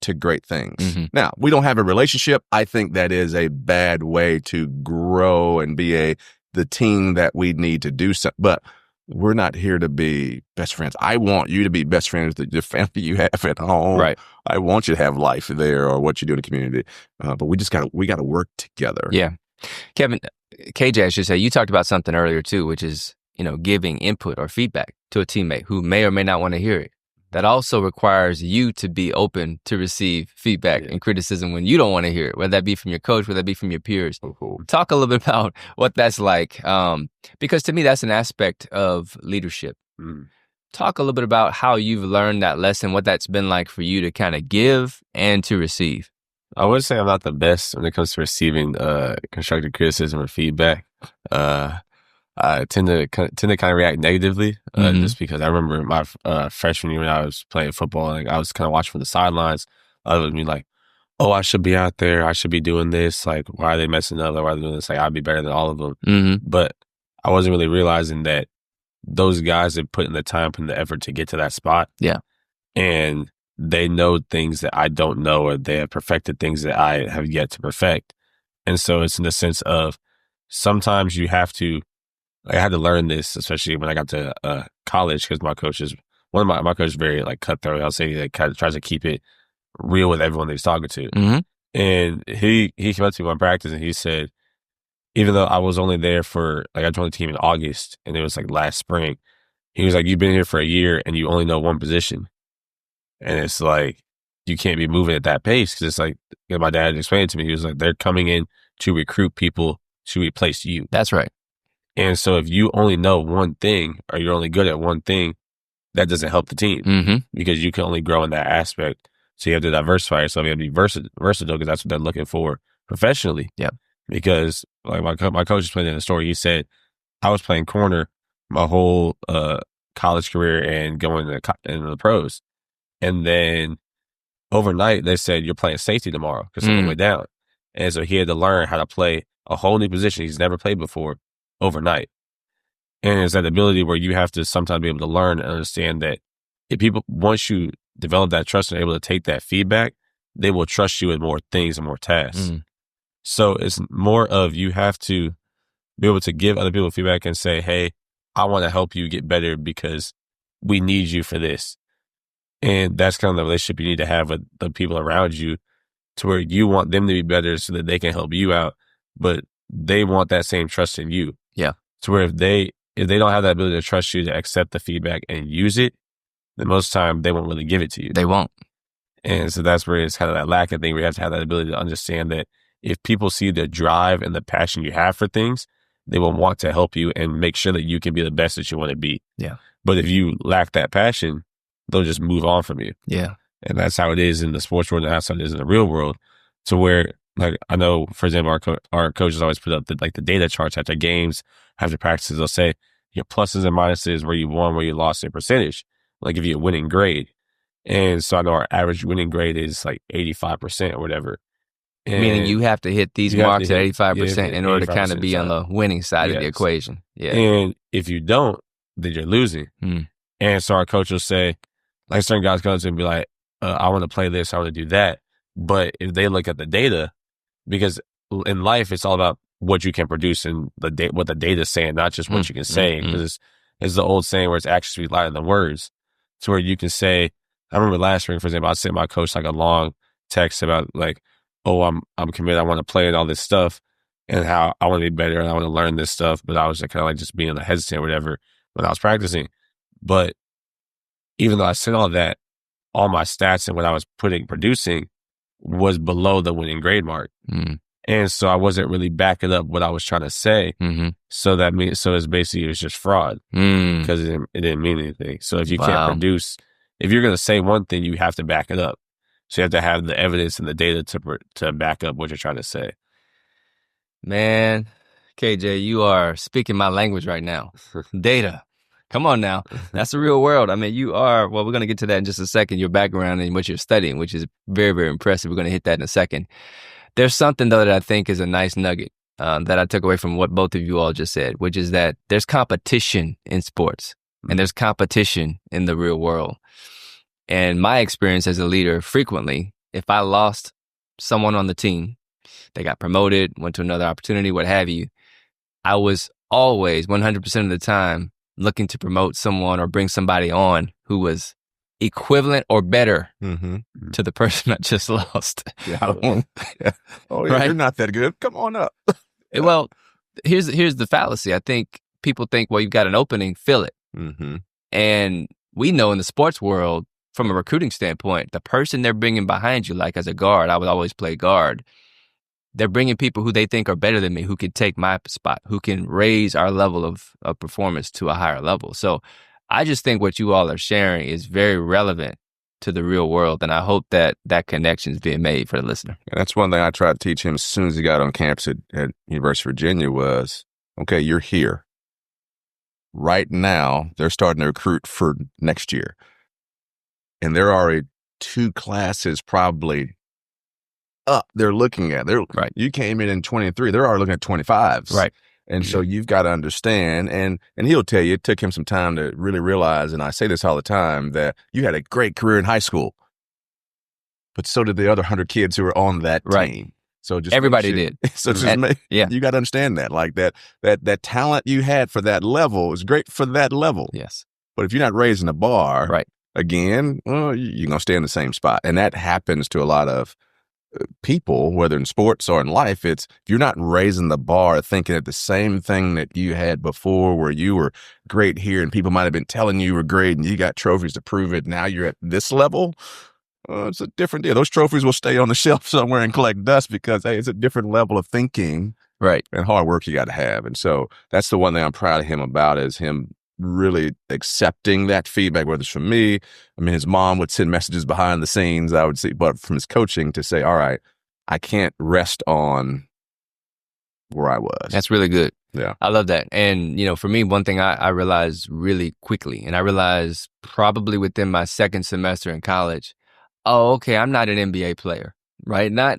to great things. Mm-hmm. Now, we don't have a relationship. I think that is a bad way to grow and be the team that we need to do something. But we're not here to be best friends. I want you to be best friends with the family you have at home. Right. I want you to have life there or what you do in the community. But we got to work together. Yeah. Kevin, KJ, I should say, you talked about something earlier too, which is, giving input or feedback to a teammate who may or may not want to hear it. That also requires you to be open to receive feedback and criticism when you don't want to hear it, whether that be from your coach, whether that be from your peers. Talk a little bit about what that's like, because to me, that's an aspect of leadership. Talk a little bit about how you've learned that lesson, what that's been like for you to kind of give and to receive. I would say I'm not the best when it comes to receiving constructive criticism or feedback. I tend to kind of react negatively, just because I remember my freshman year when I was playing football, like I was kind of watching from the sidelines. I would be like, "Oh, I should be out there. I should be doing this. Like, why are they messing up? Like, why are they doing this? Like, I'd be better than all of them." Mm-hmm. But I wasn't really realizing that those guys have put in the time, put in the effort to get to that spot. Yeah, and they know things that I don't know, or they have perfected things that I have yet to perfect. And so it's in the sense of sometimes you have to. I had to learn this, especially when I got to college, because my coaches, my coach is very like cutthroat. I'll say he kind of tries to keep it real with everyone that he's talking to. Mm-hmm. And he came up to me in practice and he said, even though I was only there for, like, I joined the team in August and it was like last spring, he was like, "You've been here for a year and you only know one position." And it's like, you can't be moving at that pace, because it's like, my dad explained it to me. He was like, they're coming in to recruit people to replace you. That's right. And so if you only know one thing, or you're only good at one thing, that doesn't help the team, because you can only grow in that aspect. So you have to diversify yourself. You have to be versatile, because that's what they're looking for professionally. Yeah. Because like my coach explained in the story, he said, I was playing corner my whole college career and going into the pros. And then overnight they said, "You're playing safety tomorrow because someone went down." And so he had to learn how to play a whole new position he's never played before overnight. And it's that ability where you have to sometimes be able to learn and understand that if people, once you develop that trust and are able to take that feedback, they will trust you in more things and more tasks. So it's more of, you have to be able to give other people feedback and say, "Hey, I want to help you get better because we need you for this." And that's kind of the relationship you need to have with the people around you, to where you want them to be better so that they can help you out, but they want that same trust in you. Yeah. To where if they don't have that ability to trust you to accept the feedback and use it, then most of the time they won't really give it to you. They won't. And so that's where it's kind of that lack of thing, where you have to have that ability to understand that if people see the drive and the passion you have for things, they will want to help you and make sure that you can be the best that you want to be. Yeah. But if you lack that passion, they'll just move on from you. Yeah. And that's how it is in the sports world, and that's how it is in the real world. To where, like, I know, for example, our coaches always put up the data charts after games, after practices. They'll say your pluses and minuses, where you won, where you lost, in percentage. Like, give you a winning grade. And so I know our average winning grade is like 85% or whatever. And meaning you have to hit these marks at 85% in order to kind of be on the winning side of the equation. Yeah. And if you don't, then you're losing. And so our coach will say, like, certain guys come to and be like, "I want to play this, I want to do that." But if they look at the data, because in life it's all about what you can produce and what the data is saying, not just what you can say. Because it's the old saying where it's actions speak louder than words. To where you can say, I remember last spring, for example, I sent my coach like a long texts about like, oh, I'm committed, I want to play and all this stuff, and how I want to be better and I want to learn this stuff. But I was kind of like just being hesitant or whatever when I was practicing. But even though I said all that, all my stats and what I was producing was below the winning grade mark. Mm. And so I wasn't really backing up what I was trying to say. Mm-hmm. So it's basically, it was just fraud because it didn't mean anything. So if you can't produce, if you're going to say one thing, you have to back it up. So you have to have the evidence and the data to back up what you're trying to say. Man, KJ, you are speaking my language right now. Data. Come on now. That's the real world. I mean, you are, well, we're going to get to that in just a second, your background and what you're studying, which is very, very impressive. We're going to hit that in a second. There's something, though, that I think is a nice nugget that I took away from what both of you all just said, which is that there's competition in sports and there's competition in the real world. And my experience as a leader, frequently, if I lost someone on the team, they got promoted, went to another opportunity, what have you, I was always 100% of the time looking to promote someone or bring somebody on who was equivalent or better to the person I just lost. Yeah. Oh, yeah, right? You're not that good. Come on up. Well, here's the fallacy. I think people think, well, you've got an opening, fill it. Mm-hmm. And we know in the sports world, from a recruiting standpoint, the person they're bringing behind you, like as a guard, I would always play guard. They're bringing people who they think are better than me, who can take my spot, who can raise our level of performance to a higher level. So I just think what you all are sharing is very relevant to the real world. And I hope that that connection is being made for the listener. And that's one thing I tried to teach him as soon as he got on campus at University of Virginia was, okay, you're here. Right now, they're starting to recruit for next year. And there are already 2 classes probably up they're looking at. Right. You came in 23, they're already looking at 25s. Right. And so you've got to understand, and he'll tell you, it took him some time to really realize, and I say this all the time, that you had a great career in high school, but so did the other 100 kids who were on that team. So just everybody did. So you got to understand that, like that talent you had for that level is great for that level. Yes. But if you're not raising the bar, right, again, well, you're going to stay in the same spot. And that happens to a lot of people, whether in sports or in life. It's if you're not raising the bar, thinking that the same thing that you had before, where you were great here and people might have been telling you were great and you got trophies to prove it. Now you're at this level. It's a different deal. Those trophies will stay on the shelf somewhere and collect dust because, hey, it's a different level of thinking, right, and hard work you got to have. And so that's the one thing I'm proud of him about, is him really accepting that feedback, whether it's from me. I mean, his mom would send messages behind the scenes, I would see, but from his coaching to say, all right, I can't rest on where I was. That's really good. Yeah. I love that. And, for me, one thing I realized really quickly, and I realized probably within my second semester in college, oh, okay, I'm not an NBA player, right? Not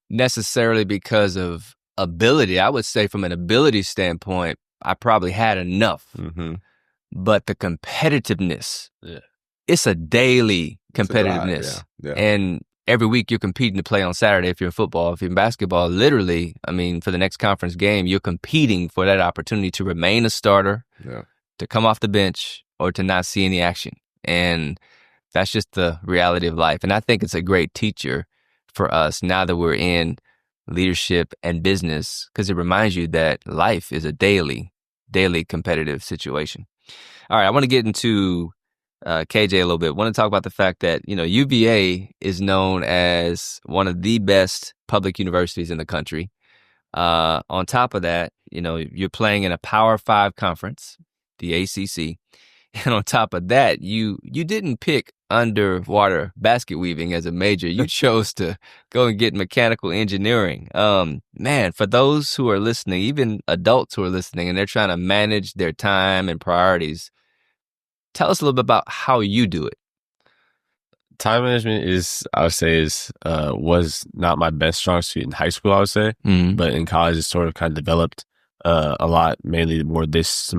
necessarily because of ability. I would say from an ability standpoint, I probably had enough, but the competitiveness, it's a daily competitiveness. Yeah. And every week you're competing to play on Saturday if you're in football. If you're in basketball, literally, I mean, for the next conference game, you're competing for that opportunity to remain a starter, to come off the bench, or to not see any action. And that's just the reality of life. And I think it's a great teacher for us now that we're in leadership and business, because it reminds you that life is a daily competitive situation. All right, I want to get into KJ a little bit. I want to talk about the fact that, UVA is known as one of the best public universities in the country. On top of that, you're playing in a Power 5 conference, the ACC. And on top of that, you didn't pick underwater basket weaving as a major. You chose to go and get mechanical engineering. Man, for those who are listening, even adults who are listening, and they're trying to manage their time and priorities, tell us a little bit about how you do it. Time management was not my best strong suit in high school, I would say, but in college it sort of kind of developed a lot, mainly more this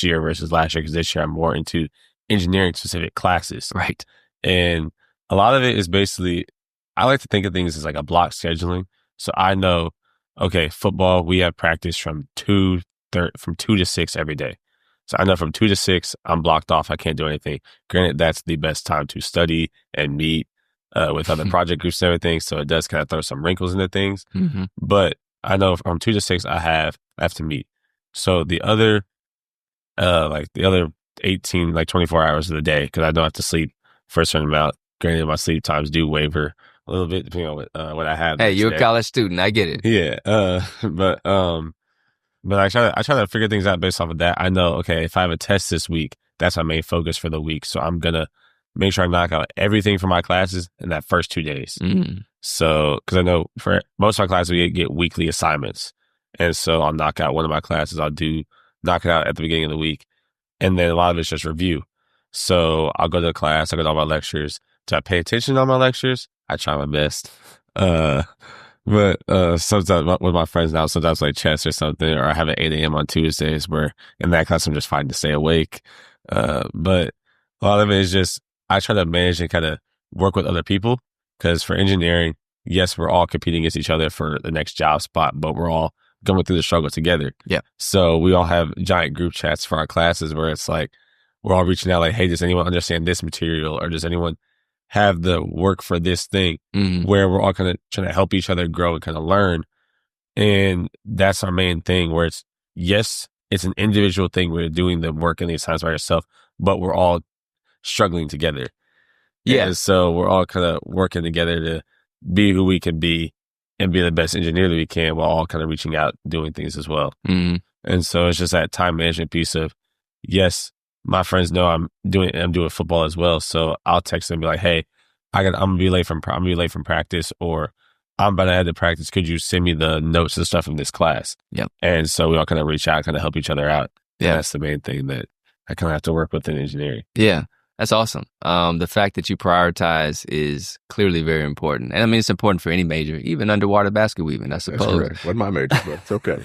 year versus last year, because this year I'm more into engineering specific classes. Right. And a lot of it is basically, I like to think of things as like a block scheduling. So I know, okay, football, we have practice from 2 to 6 every day. So I know from 2 to 6, I'm blocked off. I can't do anything. Granted, that's the best time to study and meet with other project groups and everything. So it does kind of throw some wrinkles into things. Mm-hmm. But I know from 2 to 6, I have to meet. So the other 18, 24 hours of the day, because I don't have to sleep for a certain amount. Granted, my sleep times do waver a little bit depending on what I have. Hey, you're a college student. I get it. Yeah. But I try to figure things out based off of that. I know, okay, if I have a test this week, that's my main focus for the week. So I'm gonna make sure I knock out everything for my classes in that first 2 days. Mm. So, because I know for most of my classes, we get weekly assignments. And so I'll knock out one of my classes. Knock it out at the beginning of the week. And then a lot of it's just review. So I'll go to the class, I'll go to all my lectures. Do I pay attention to all my lectures? I try my best. But sometimes with my friends now, sometimes like chess or something, or I have an 8 a.m. on Tuesdays where in that class I'm just fighting to stay awake. But a lot of it is just, I try to manage and kind of work with other people, because for engineering, yes, we're all competing against each other for the next job spot, but we're all going through the struggle together. Yeah. So we all have giant group chats for our classes where it's like, we're all reaching out like, hey, does anyone understand this material? Or does anyone have the work for this thing? Mm-hmm. Where we're all kind of trying to help each other grow and kind of learn. And that's our main thing, where it's, yes, it's an individual thing. We're doing the work and the assignments by ourselves, but we're all struggling together. Yeah. And so we're all kind of working together to be who we can be and be the best engineer that we can, while all kind of reaching out, doing things as well. Mm-hmm. And so it's just that time management piece of, yes, my friends know I'm doing football as well. So I'll text them and be like, hey, I'm gonna be late from practice, or I'm about to head to practice. Could you send me the notes and stuff from this class? Yep. And so we all kind of reach out, kind of help each other out. Yeah. And that's the main thing that I kind of have to work with in engineering. Yeah. That's awesome. The fact that you prioritize is clearly very important. And I mean, it's important for any major, even underwater basket weaving, I suppose. That's correct. Wasn't my major, but it's okay.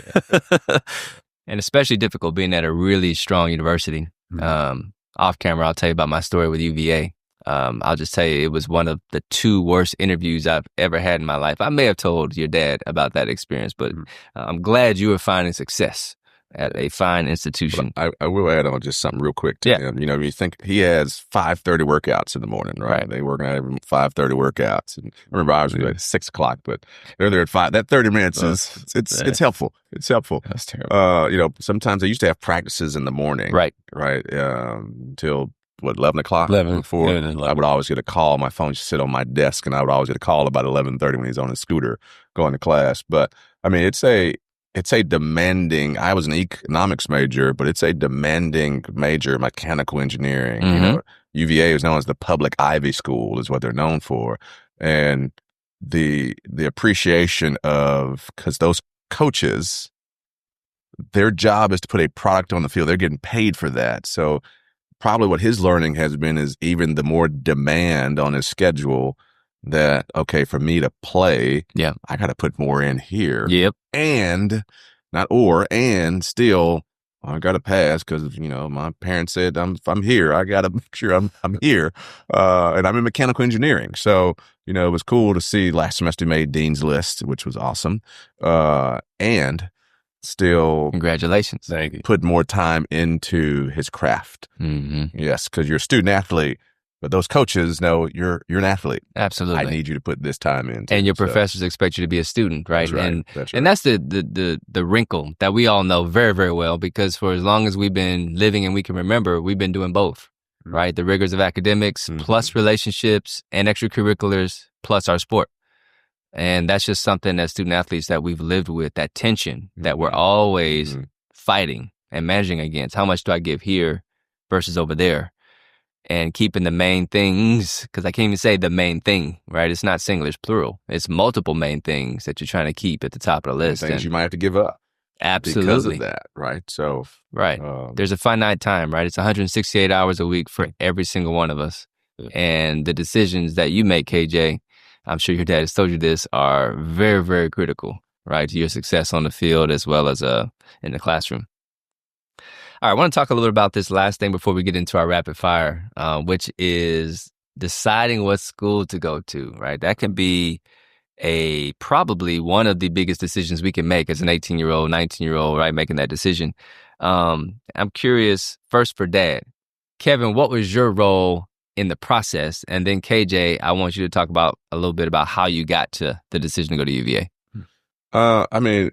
And especially difficult being at a really strong university. Off camera, I'll tell you about my story with UVA. I'll just tell you, it was one of the 2 worst interviews I've ever had in my life. I may have told your dad about that experience, but I'm glad you were finding success at a fine institution. But I will add on just something real quick to him. You know, you think he has 5:30 workouts in the morning, right? They working out every 5:30 workouts. And I remember I was like 6 o'clock, but they're there at 5. That 30 minutes it's helpful. It's helpful. That's terrible. You know, sometimes they used to have practices in the morning. Right. Till 11 o'clock? 11. Before 11. I would always get a call. My phone would sit on my desk, and I would always get a call about 11:30 when he's on his scooter going to class. But I mean, it's a demanding, I was an economics major, but it's a demanding major, mechanical engineering. Mm-hmm. You know, UVA is known as the public Ivy School, is what they're known for. And the appreciation of, because those coaches, their job is to put a product on the field. They're getting paid for that. So probably what his learning has been is even the more demand on his schedule, that, okay, for me to play, I got to put more in here. Yep. And still, I got to pass because, you know, my parents said if I'm here, I got to make sure I'm here. And I'm in mechanical engineering. So, you know, it was cool to see last semester made Dean's List, which was awesome. And still, congratulations. Thank you. Put more time into his craft. Mm-hmm. Yes, because you're a student athlete. But those coaches know you're an athlete. Absolutely. I need you to put this time in. And your professors expect you to be a student, right? That's right. And that's right. And that's the wrinkle that we all know very, very well, because for as long as we've been living and we can remember, we've been doing both, right? The rigors of academics plus relationships and extracurriculars plus our sport. And that's just something as student athletes that we've lived with, that tension that we're always fighting and managing against. How much do I give here versus over there? And keeping the main things, because I can't even say the main thing, right? It's not singular, it's plural. It's multiple main things that you're trying to keep at the top of the list. Things you might have to give up. Absolutely. Because of that, right? So, right. There's a finite time, right? It's 168 hours a week for every single one of us. And the decisions that you make, KJ, I'm sure your dad has told you this, are very, very critical, right? To your success on the field as well as in the classroom. All right, I want to talk a little bit about this last thing before we get into our rapid fire, which is deciding what school to go to, right? That can be probably one of the biggest decisions we can make as an 18-year-old, 19-year-old, right? Making that decision. I'm curious, first for Dad. Kevin, what was your role in the process? And then KJ, I want you to talk about a little bit about how you got to the decision to go to UVA. I mean,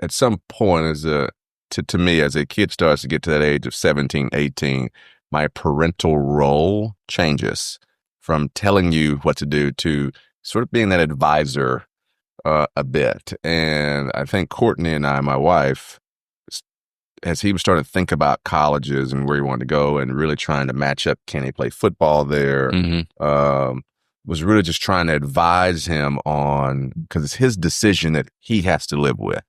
at some point, to me, as a kid starts to get to that age of 17, 18, my parental role changes from telling you what to do to sort of being that advisor a bit. And I think Courtney and I, my wife, as he was starting to think about colleges and where he wanted to go and really trying to match up, can he play football there? Was really just trying to advise him on, because it's his decision that he has to live with.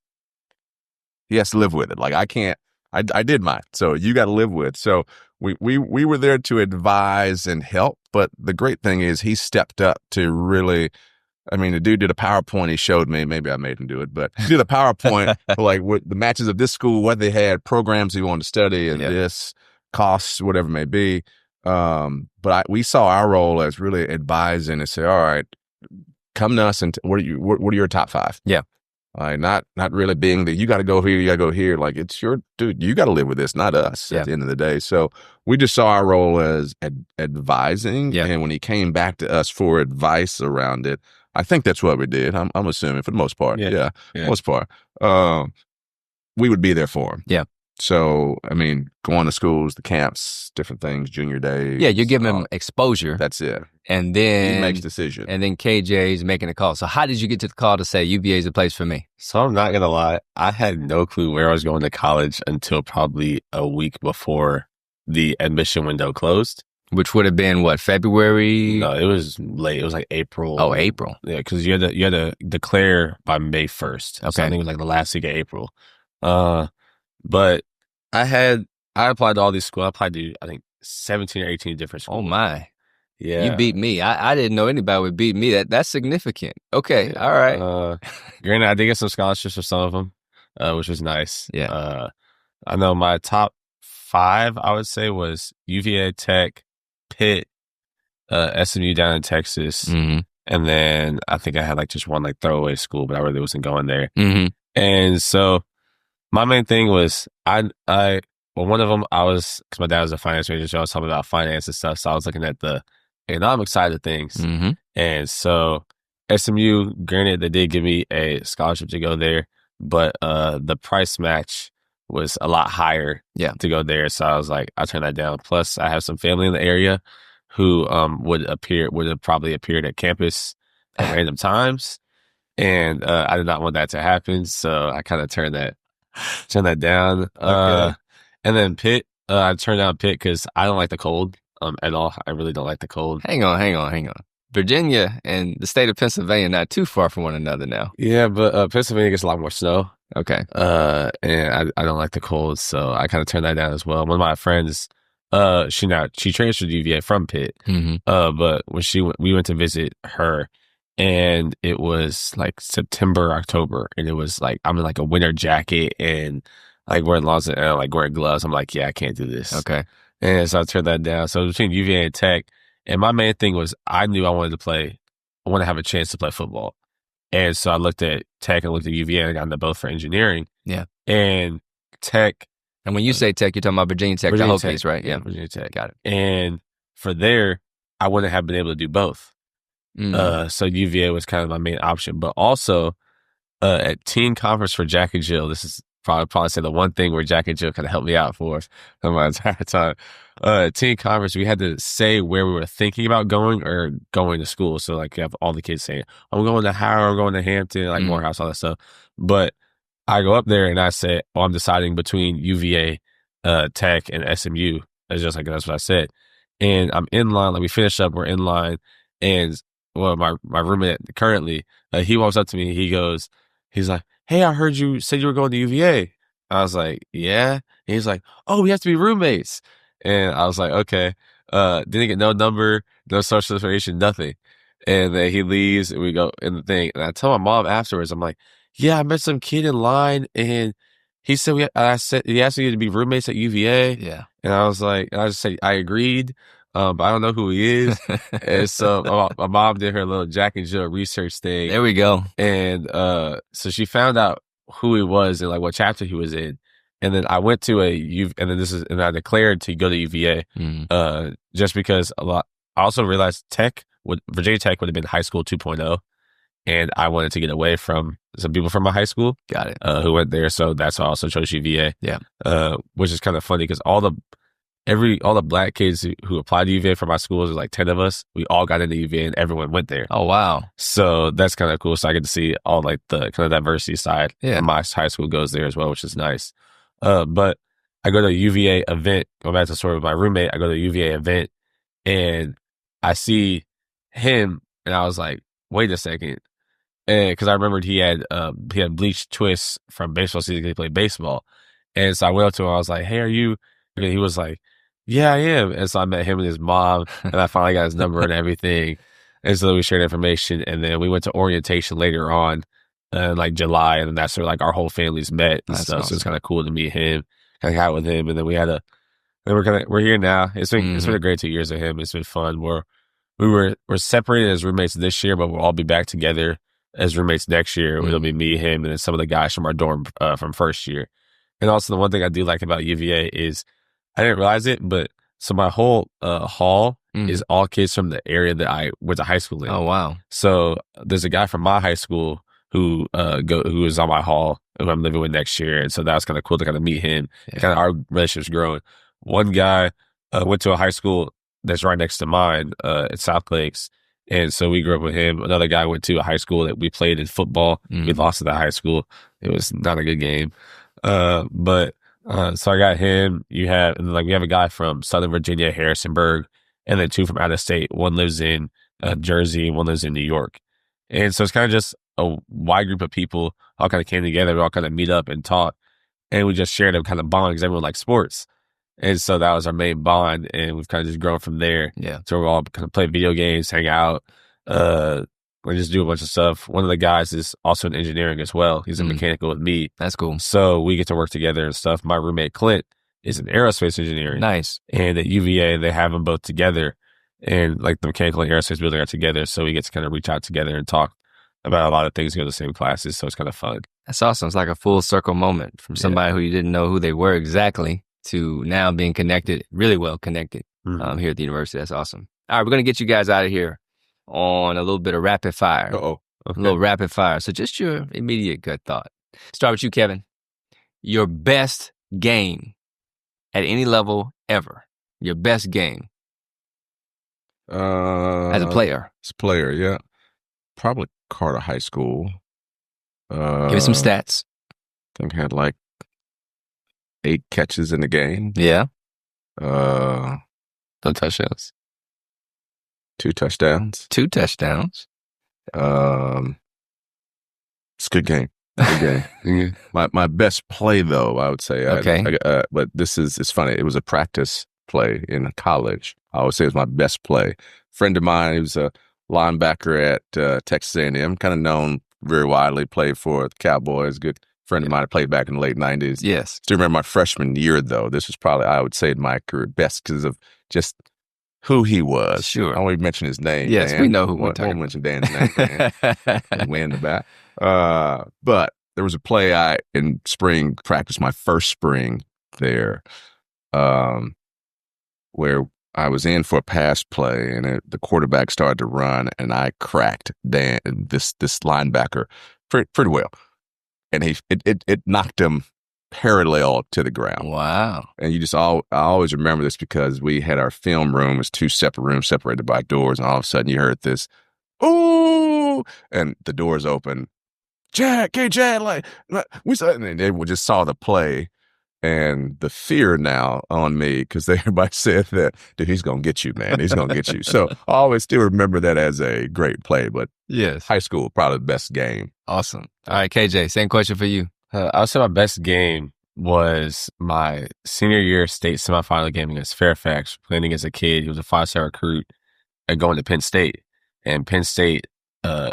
He has to live with it. Like I did mine, so you got to live with. So we were there to advise and help. But the great thing is he stepped up to really. I mean, the dude did a PowerPoint he showed me. Maybe I made him do it, but he did a PowerPoint for like what the matches of this school, what they had, programs he wanted to study, and this costs, whatever it may be. But we saw our role as really advising and say, all right, come to us and what are your top 5? Yeah. Not really being that you got to go here, you got to go here. Like, it's your dude, you got to live with this, not us at the end of the day. So we just saw our role as advising. Yeah. And when he came back to us for advice around it, I think that's what we did. I'm assuming for the most part. Yeah. Most part. We would be there for him. Yeah. So, I mean, going to schools, the camps, different things, junior days. Yeah, you're giving him exposure. That's it. And then he makes decisions. And then KJ's making a call. So how did you get to the call to say UVA is a place for me? So I'm not going to lie. I had no clue where I was going to college until probably a week before the admission window closed. Which would have been what, February? No, it was late. It was like April. Oh, April. Yeah, because you had to declare by May 1st. Okay. So I think it was like the last week of April. But I applied to all these schools. I applied to, I think, 17 or 18 different schools. Oh, my. Yeah. You beat me. I didn't know anybody would beat me. That's significant. Okay. All right. Granted, I did get some scholarships for some of them, which was nice. Yeah. I know my top 5, I would say, was UVA, Tech, Pitt, SMU down in Texas. Mm-hmm. And then I think I had like just one like throwaway school, but I really wasn't going there. Mm-hmm. And so my main thing was one of them, because my dad was a finance major, so I was talking about finance and stuff. So I was looking at the economic side of things. Mm-hmm. And so SMU, granted, they did give me a scholarship to go there, but the price match was a lot higher to go there. So I was like, I turned that down. Plus, I have some family in the area who would have probably appeared at campus at random times. And I did not want that to happen. So I kind of turned that down. Okay. And then Pitt, I turned down Pitt because I don't like the cold at all. I really don't like the cold. Hang on. Virginia and the state of Pennsylvania not too far from one another now. Yeah, but Pennsylvania gets a lot more snow. Okay. And I don't like the cold, so I kind of turned that down as well. One of my friends, she transferred to UVA from Pitt. Mm-hmm. But when we went to visit her, and it was like September, October, and it was like I'm in like a winter jacket and like wearing wearing gloves. I'm like, yeah, I can't do this. Okay. And so I turned that down. So between UVA and Tech, and my main thing was I knew I wanted to have a chance to play football. And so I looked at Tech and looked at UVA and I got into both for engineering. Yeah. And Tech. And when you say Tech, you're talking about Virginia Tech, the Hokies, right? Yeah, Virginia Tech. Got it. And for there, I wouldn't have been able to do both. So UVA was kind of my main option. But also at teen conference for Jack and Jill, this is probably say the one thing where Jack and Jill kind of helped me out for my entire time. Teen conference, we had to say where we were thinking about going or going to school. So like you have all the kids saying, I'm going to Howard, I'm going to Hampton, like Morehouse, all that stuff. But I go up there and I say, I'm deciding between UVA, Tech, and SMU. It's just like that's what I said. And I'm in line, like we finish up, we're in line, and my roommate currently, he walks up to me, he's like, hey, I heard you said you were going to UVA. I was like, yeah. And he's like, oh, we have to be roommates. And I was like, okay. Didn't get no number, no social information, nothing. And then he leaves and we go in the thing. And I tell my mom afterwards, I'm like, yeah, I met some kid in line and he said he asked me to be roommates at UVA. Yeah. And I was like, I just said I agreed. But I don't know who he is. And so my mom did her little Jack and Jill research thing. There we go. And so she found out who he was and like what chapter he was in. And then I went to and I declared to go to UVA, just because I also realized Virginia Tech would have been high school 2.0. And I wanted to get away from some people from my high school. Got it. Who went there. So that's why I also chose UVA. Yeah. Which is kind of funny because all the black kids who applied to UVA from my schools, there's like 10 of us, we all got into UVA and everyone went there. Oh, wow. So that's kind of cool. So I get to see all like the kind of diversity side. Yeah. And my high school goes there as well, which is nice. But I go to a UVA event, going back to the story with my roommate, I go to a UVA event and I see him and I was like, wait a second. And because I remembered he had bleached twists from baseball season. He played baseball. And so I went up to him. I was like, hey, are you? And he was like, yeah, I am. And so I met him and his mom and I finally got his number and everything. And so we shared information. And then we went to orientation later on in like July. And that's where like our whole families met and stuff. Awesome. So it's kind of cool to meet him, hang out with him. And then we're here now. It's been a great 2 years of him. It's been fun. We're separated as roommates this year, but we'll all be back together as roommates next year. It'll be me, him, and then some of the guys from our dorm from first year. And also the one thing I do like about UVA is I didn't realize it, but so my whole hall is all kids from the area that I went to high school in. Oh, wow. So there's a guy from my high school who is on my hall who I'm living with next year. And so that was kind of cool to kind of meet him. Yeah. Kind of our relationship's growing. One guy went to a high school that's right next to mine at South Lakes. And so we grew up with him. Another guy went to a high school that we played in football. We lost to that high school. It was not a good game. So I got him. We have a guy from Southern Virginia, Harrisonburg, and then two from out of state. One lives in Jersey, and one lives in New York. And so it's kind of just a wide group of people all kind of came together. We all kind of meet up and talk. And we just shared a kind of bond because everyone likes sports. And so that was our main bond, and we've kind of just grown from there. Yeah. So we all kind of play video games, hang out, we just do a bunch of stuff. One of the guys is also in engineering as well. He's in mechanical with me. That's cool. So we get to work together and stuff. My roommate Clint is in aerospace engineering. Nice. And at UVA, they have them both together, and like the mechanical and aerospace building are together. So we get to kind of reach out together and talk about a lot of things, go to the same classes. So it's kind of fun. That's awesome. It's like a full circle moment from somebody who you didn't know who they were exactly to now being connected, really well connected here at the university. That's awesome. All right, we're going to get you guys out of here on a little bit of rapid fire. Okay. A little rapid fire. So just your immediate gut thought. Start with you, Kevin. Your best game at any level ever. Your best game. As a player. As a player, yeah. Probably Carter High School. Give me some stats. I think I had like 8 catches in the game. Yeah. No touchdowns. 2 touchdowns. 2 touchdowns. It's a good game. Good game. My best play, though, I would say. Okay. But it's funny. It was a practice play in college. I would say it was my best play. Friend of mine, he was a linebacker at Texas A&M, kind of known very widely, played for the Cowboys. Good friend of mine, played back in the late 90s. Yes. Still remember my freshman year, though. This was probably, I would say, my career best because of just who he was. Sure. I won't even mention his name. Yes, Dan. we know who we're talking about. Won't mention Dan's name. Way in the back. But there was a play in spring practice, my first spring there, where I was in for a pass play, and the quarterback started to run, and I cracked Dan, this linebacker, pretty well, and it knocked him parallel to the ground. Wow! And I always remember this because we had our film room, it was 2 separate rooms separated by doors, and all of a sudden you heard this, ooh, and the doors open. Chad, like we saw, and they just saw the play. And the fear now on me, because everybody said that, dude, he's going to get you, man. He's going to get you. So I always still remember that as a great play. But yes, high school, probably the best game. Awesome. All right, KJ, same question for you. I would say my best game was my senior year state semifinal game against Fairfax, playing against a kid. He was a 5-star recruit going to Penn State. And Penn State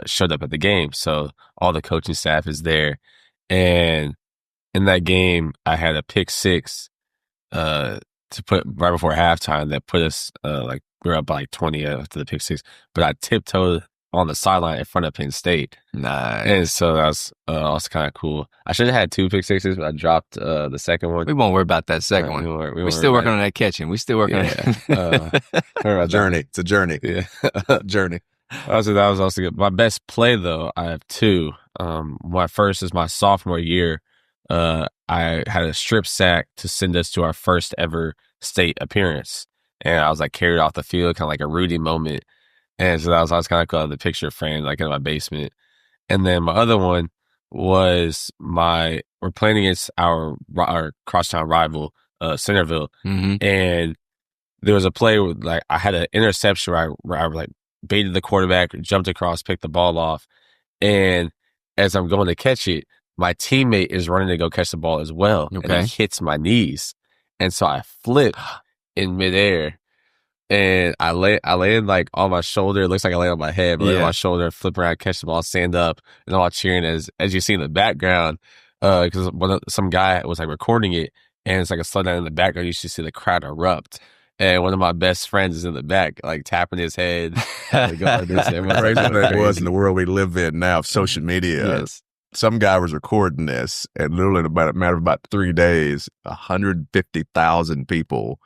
showed up at the game. So all the coaching staff is there. And in that game, I had a pick 6 to put right before halftime that put us we were up by like 20 after the pick 6. But I tiptoed on the sideline in front of Penn State. Nice. And so that was also kind of cool. I should have had 2 pick sixes, but I dropped the second one. We won't worry about that second one. We're still working on that catching. We still working on it. Journey. It's a journey. Yeah. Journey. Also, that was also good. My best play, though, I have 2. My first is my sophomore year. I had a strip sack to send us to our first ever state appearance. And I was like carried off the field, kind of like a Rudy moment. And so I was kind of cool, the picture frame, like in my basement. And then my other one was we're playing against our crosstown rival, Centerville. Mm-hmm. And there was a play where like I had an interception where I like baited the quarterback, jumped across, picked the ball off. And as I'm going to catch it, my teammate is running to go catch the ball as well. Okay. And it hits my knees. And so I flip in midair. And I land like on my shoulder. It looks like I land on my head, but I land on my shoulder, flip around, catch the ball, stand up, and I'm all cheering as you see in the background. Because some guy was like recording it, and it's like a slowdown in the background. You should see the crowd erupt. And one of my best friends is in the back, like tapping his head. Like, crazy that was in the world we live in now of social media. Yes. Some guy was recording this, and literally in a matter of about 3 days, 150,000 people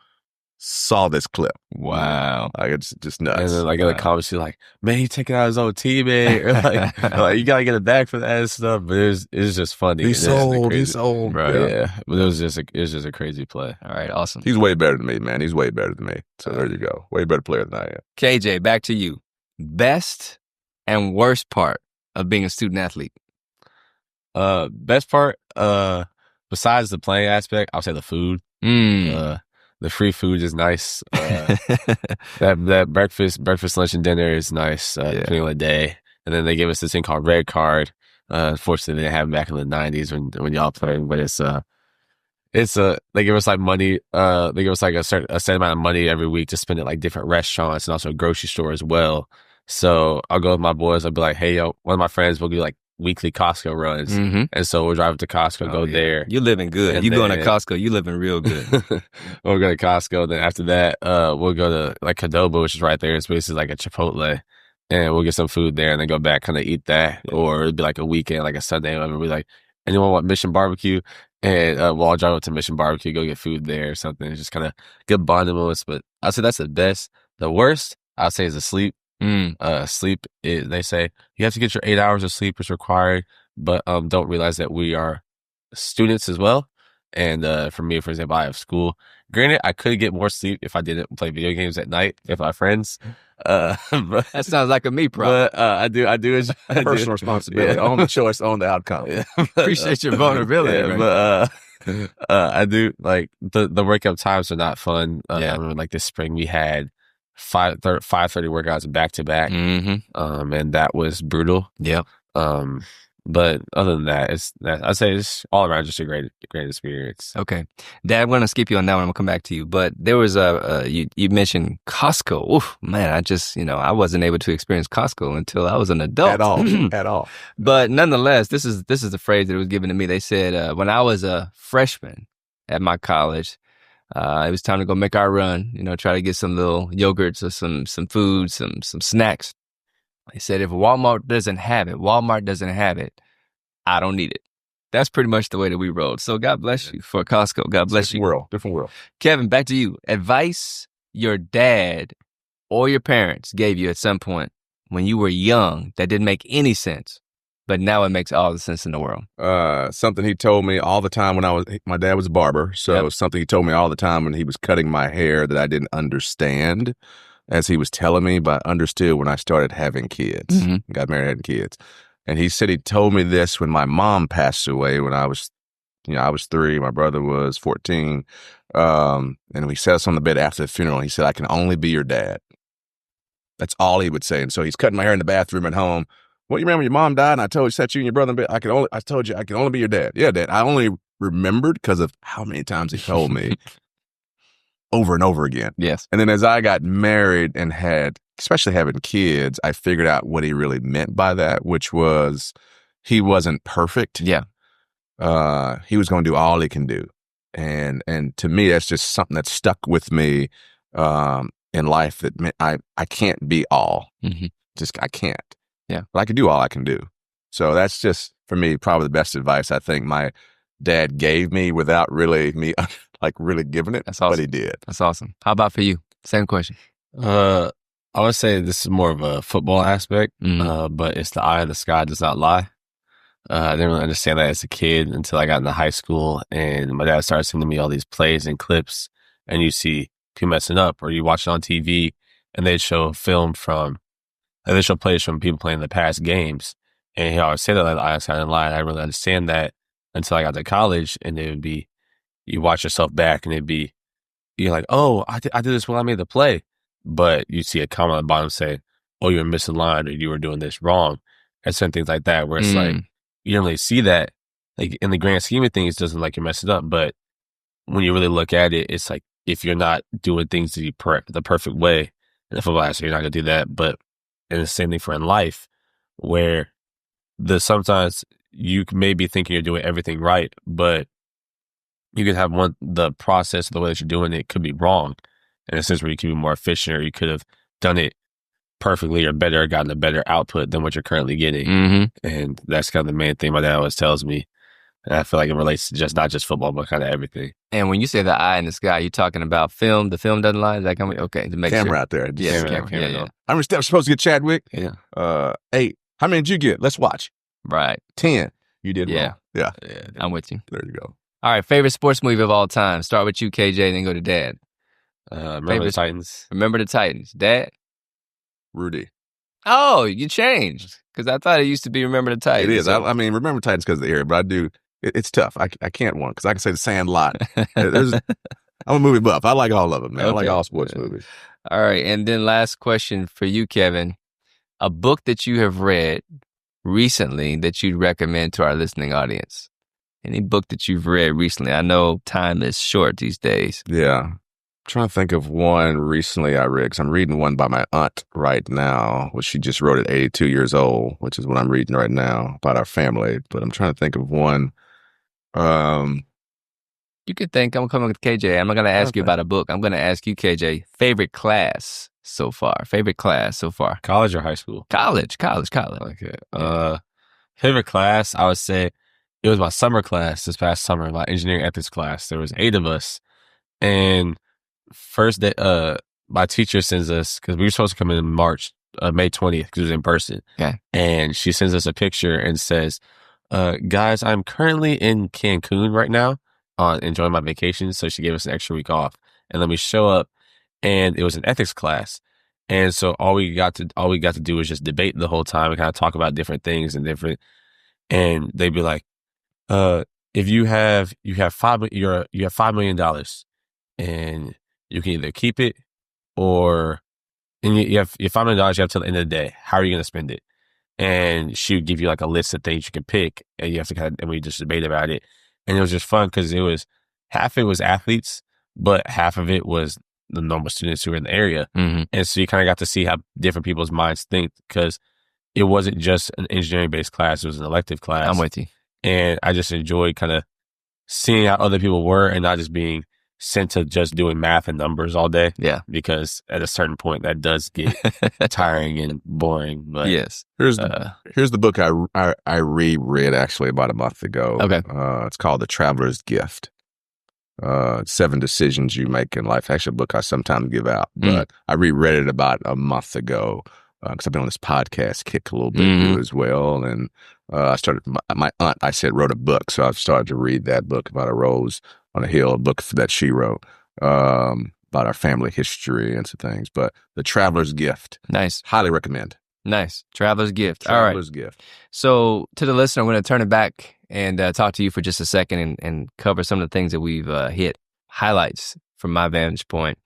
saw this clip. Wow. Like, it's just nuts. And then like in the comments, you're like, man, he taking out his own teammate. Or like you gotta get it back for that and stuff. But it was just funny. He's old. Bro, yeah. But it was just a crazy play. All right, awesome. He's way better than me, man. He's way better than me. So there you go. Way better player than I am. KJ, back to you. Best and worst part of being a student athlete? Best part, besides the playing aspect, I'll say the food. The free food is nice. That breakfast, lunch, and dinner is nice, depending on the day. And then they gave us this thing called Red Card. Unfortunately, they didn't have it back in the 90s when y'all played, but they give us like money. They give us like a set amount of money every week to spend at like different restaurants and also a grocery store as well. So I'll go with my boys. I'll be like, hey, yo, one of my friends will do like weekly Costco runs. Mm-hmm. And so we'll drive to Costco, go there. You're living good. You going to Costco, you living real good. We'll go to Costco. Then after that, we'll go to like Cadoba, which is right there. It's basically like a Chipotle. And we'll get some food there and then go back, kind of eat that. Yeah. Or it'd be like a weekend, like a Sunday. And we'll be like, anyone want Mission Barbecue? And we'll all drive up to Mission Barbecue, go get food there or something. It's just kind of good bonding moments. But I'd say that's the best. The worst, I'd say, is the sleep. Sleep is, they say you have to get your 8 hours of sleep is required, but don't realize that we are students as well. And for me, for example, I have school. Granted, I could get more sleep if I didn't play video games at night with my friends. But, that sounds like a me problem. But I do personal responsibility. Own the choice, own the outcome. Yeah. Appreciate your vulnerability. Yeah, right? But I do like the wake up times are not fun. I remember like this spring we had 5:30 workouts back to back. And that was brutal. Yep. But other than that, I'd say it's all around just a great experience. Okay. Dad, I'm going to skip you on that one. I'm going to come back to you. But there was you mentioned Costco. Oof, man, I wasn't able to experience Costco until I was an adult. At all. But nonetheless, this is the phrase that was given to me. They said, when I was a freshman at my college, it was time to go make our run, try to get some little yogurts or some food, some snacks. They said, if Walmart doesn't have it, I don't need it. That's pretty much the way that we rolled. So God bless you for Costco. God bless you. Different world. Kevin, back to you. Advice your dad or your parents gave you at some point when you were young that didn't make any sense, but now it makes all the sense in the world. Something he told me all the time my dad was a barber. So it was something he told me all the time when he was cutting my hair that I didn't understand as he was telling me, but I understood when I started having kids, got married, having kids. And he said he told me this when my mom passed away when I was 3, my brother was 14. And we sat us on the bed after the funeral. He said, I can only be your dad. That's all he would say. And so he's cutting my hair in the bathroom at home. Well, you remember your mom died and I told you, set you and your brother in bed. I told you I can only be your dad. Yeah, Dad. I only remembered because of how many times he told me over and over again. Yes. And then as I got married and especially having kids, I figured out what he really meant by that, which was he wasn't perfect. Yeah. He was going to do all he can do. And to me, that's just something that stuck with me in life that meant I can't be all. Just I can't. Yeah. But I can do all I can do. So that's just, for me, probably the best advice I think my dad gave me without really me really giving it. That's awesome. But he did. That's awesome. How about for you? Same question. I would say this is more of a football aspect, but it's the eye of the sky does not lie. I didn't really understand that as a kid until I got into high school, and my dad started sending me all these plays and clips, and you see people messing up, or you watch it on TV, and they'd show they show plays from people playing the past games, and he always said that like the eye of the sky doesn't lie. I didn't really understand that until I got to college, and it would be, you watch yourself back, and it'd be, you're like, oh, I did this when I made the play. But you see a comment on the bottom say, oh, you're missing line, or you were doing this wrong. And certain things like that, where it's like, you don't really see that. Like, in the grand scheme of things, it doesn't like you're messing up. But when you really look at it, it's like, if you're not doing things the perfect way, in the football aspect, you're not going to do that. But and the same thing for in life, where sometimes you may be thinking you're doing everything right, but you could have the process, the way that you're doing it could be wrong. In a sense where you could be more efficient, or you could have done it perfectly or better, or gotten a better output than what you're currently getting. And that's kind of the main thing my dad always tells me. And I feel like it relates to not just football, but kind of everything. And when you say the eye in the sky, you're talking about film. The film doesn't lie. Is that coming? Okay, to make camera sure. out there. Yes, camera. Yeah. How many steps supposed to get Chadwick? Yeah. 8. How many did you get? Let's watch. Right. 10. You did wrong. Yeah. I'm with you. There you go. All right, favorite sports movie of all time. Start with you, KJ, then go to Dad. Remember the Titans. Remember the Titans. Dad? Rudy. Oh, you changed. Because I thought it used to be Remember the Titans. It is. I mean, Remember Titans because of the era, but I do. It's tough. I can't one because I can say The Sandlot. I'm a movie buff. I like all of them, man. Okay. I like all sports movies. All right. And then last question for you, Kevin. A book that you have read recently that you'd recommend to our listening audience. Any book that you've read recently? I know time is short these days. Yeah. I'm trying to think of one recently I read, because I'm reading one by my aunt right now, which she just wrote at 82 years old, which is what I'm reading right now about our family. But I'm trying to think of one. You could think. I'm coming with KJ. I'm not going to ask you about a book. I'm going to ask you, KJ, favorite class so far? College or high school? College. Okay. Favorite class, I would say it was my summer class this past summer, my engineering ethics class. There was 8 of us. And first day, my teacher sends us, because we were supposed to come in March, May 20th, because it was in person. Okay. And she sends us a picture and says, guys, I'm currently in Cancun right now, enjoying my vacation. So she gave us an extra week off. And then we show up, and it was an ethics class. And so all we got to do was just debate the whole time and kind of talk about different things and they'd be like, if you have $5 million and you can either keep it and you have $5 million you have till the end of the day. How are you going to spend it? And she would give you like a list of things you can pick, and you have to and we just debate about it. And it was just fun because half of it was athletes, but half of it was the normal students who were in the area. Mm-hmm. And so you kind of got to see how different people's minds think, because it wasn't just an engineering-based class. It was an elective class. I'm with you. And I just enjoyed kind of seeing how other people were and not just being sent to just doing math and numbers all day. Yeah. Because at a certain point, that does get tiring and boring. But yes. Here's the book I reread actually about a month ago. Okay. It's called The Traveler's Gift. 7 Decisions You Make in Life. Actually, a book I sometimes give out, but I reread it about a month ago because I've been on this podcast kick a little bit as well. And I started, my aunt, I said, wrote a book. So I've started to read that book about a rose on a hill, a book that she wrote about our family history and some things. But The Traveler's Gift. Nice. Highly recommend. Nice. Traveler's Gift. Traveler's All right. Gift. So to the listener, I'm going to turn it back and talk to you for just a second and cover some of the things that we've hit, highlights from my vantage point.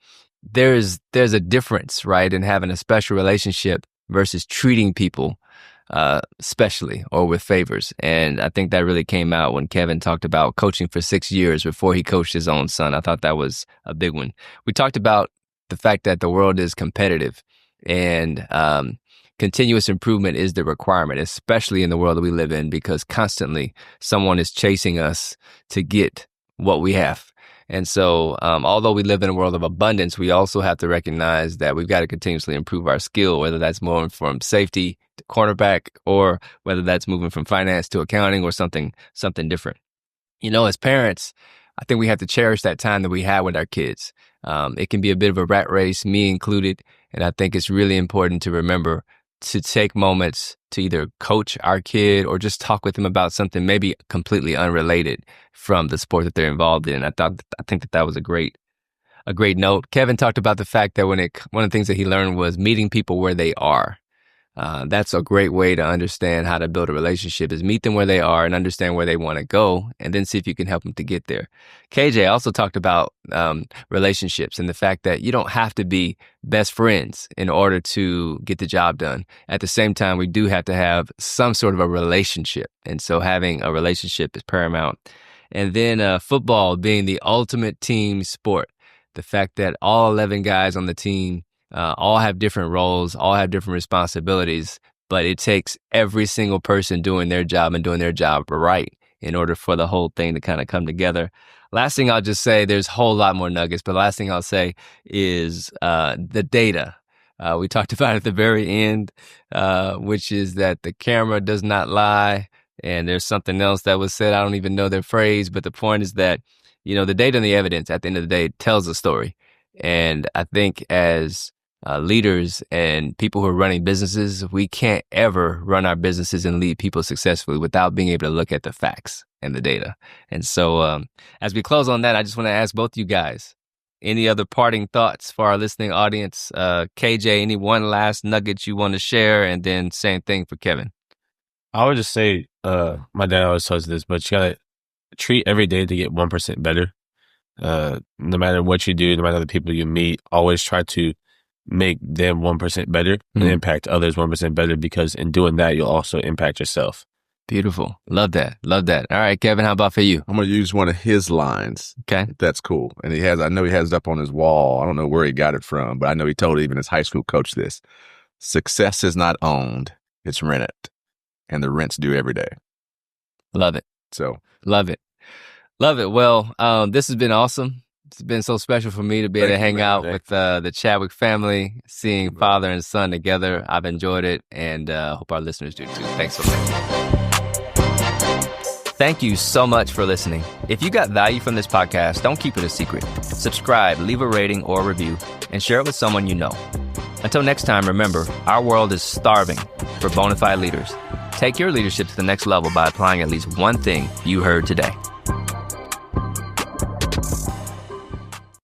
There's a difference, right, in having a special relationship versus treating people specially or with favors. And I think that really came out when Kevin talked about coaching for 6 years before he coached his own son. I thought that was a big one. We talked about the fact that the world is competitive and continuous improvement is the requirement, especially in the world that we live in, because constantly someone is chasing us to get what we have. And so although we live in a world of abundance, we also have to recognize that we've got to continuously improve our skill, whether that's more from safety, cornerback, or whether that's moving from finance to accounting or something different. As parents, I think we have to cherish that time that we have with our kids. It can be a bit of a rat race, me included, and I think it's really important to remember to take moments to either coach our kid or just talk with them about something maybe completely unrelated from the sport that they're involved in. I think that was a great note. Kevin talked about the fact that one of the things that he learned was meeting people where they are. That's a great way to understand how to build a relationship, is meet them where they are and understand where they want to go, and then see if you can help them to get there. KJ also talked about relationships and the fact that you don't have to be best friends in order to get the job done. At the same time, we do have to have some sort of a relationship. And so having a relationship is paramount. And then football being the ultimate team sport. The fact that all 11 guys on the team all have different roles, all have different responsibilities, but it takes every single person doing their job and doing their job right in order for the whole thing to kind of come together. Last thing I'll just say, there's a whole lot more nuggets, but last thing I'll say is the data. We talked about at the very end, which is that the camera does not lie. And there's something else that was said. I don't even know their phrase, but the point is that, the data and the evidence at the end of the day tells a story. And I think as leaders and people who are running businesses, we can't ever run our businesses and lead people successfully without being able to look at the facts and the data. And so as we close on that, I just want to ask both you guys, any other parting thoughts for our listening audience? KJ, any one last nugget you want to share? And then same thing for Kevin. I would just say, my dad always tells this, but you got to treat every day to get 1% better. No matter what you do, no matter the people you meet, always try to make them 1% better and impact others 1% better, because in doing that, you'll also impact yourself. Beautiful. Love that. All right, Kevin, how about for you? I'm going to use one of his lines. Okay. That's cool. And I know he has it up on his wall. I don't know where he got it from, but I know he told even his high school coach this. Success is not owned, it's rented. And the rent's due every day. Love it. So. Love it. Well, this has been awesome. It's been so special for me to be able to hang out with the Chadwick family, seeing father and son together. I've enjoyed it, and hope our listeners do too. Thanks so much. Thank you so much for listening. If you got value from this podcast, don't keep it a secret. Subscribe, leave a rating or a review, and share it with someone you know. Until next time, remember, our world is starving for bona fide leaders. Take your leadership to the next level by applying at least one thing you heard today.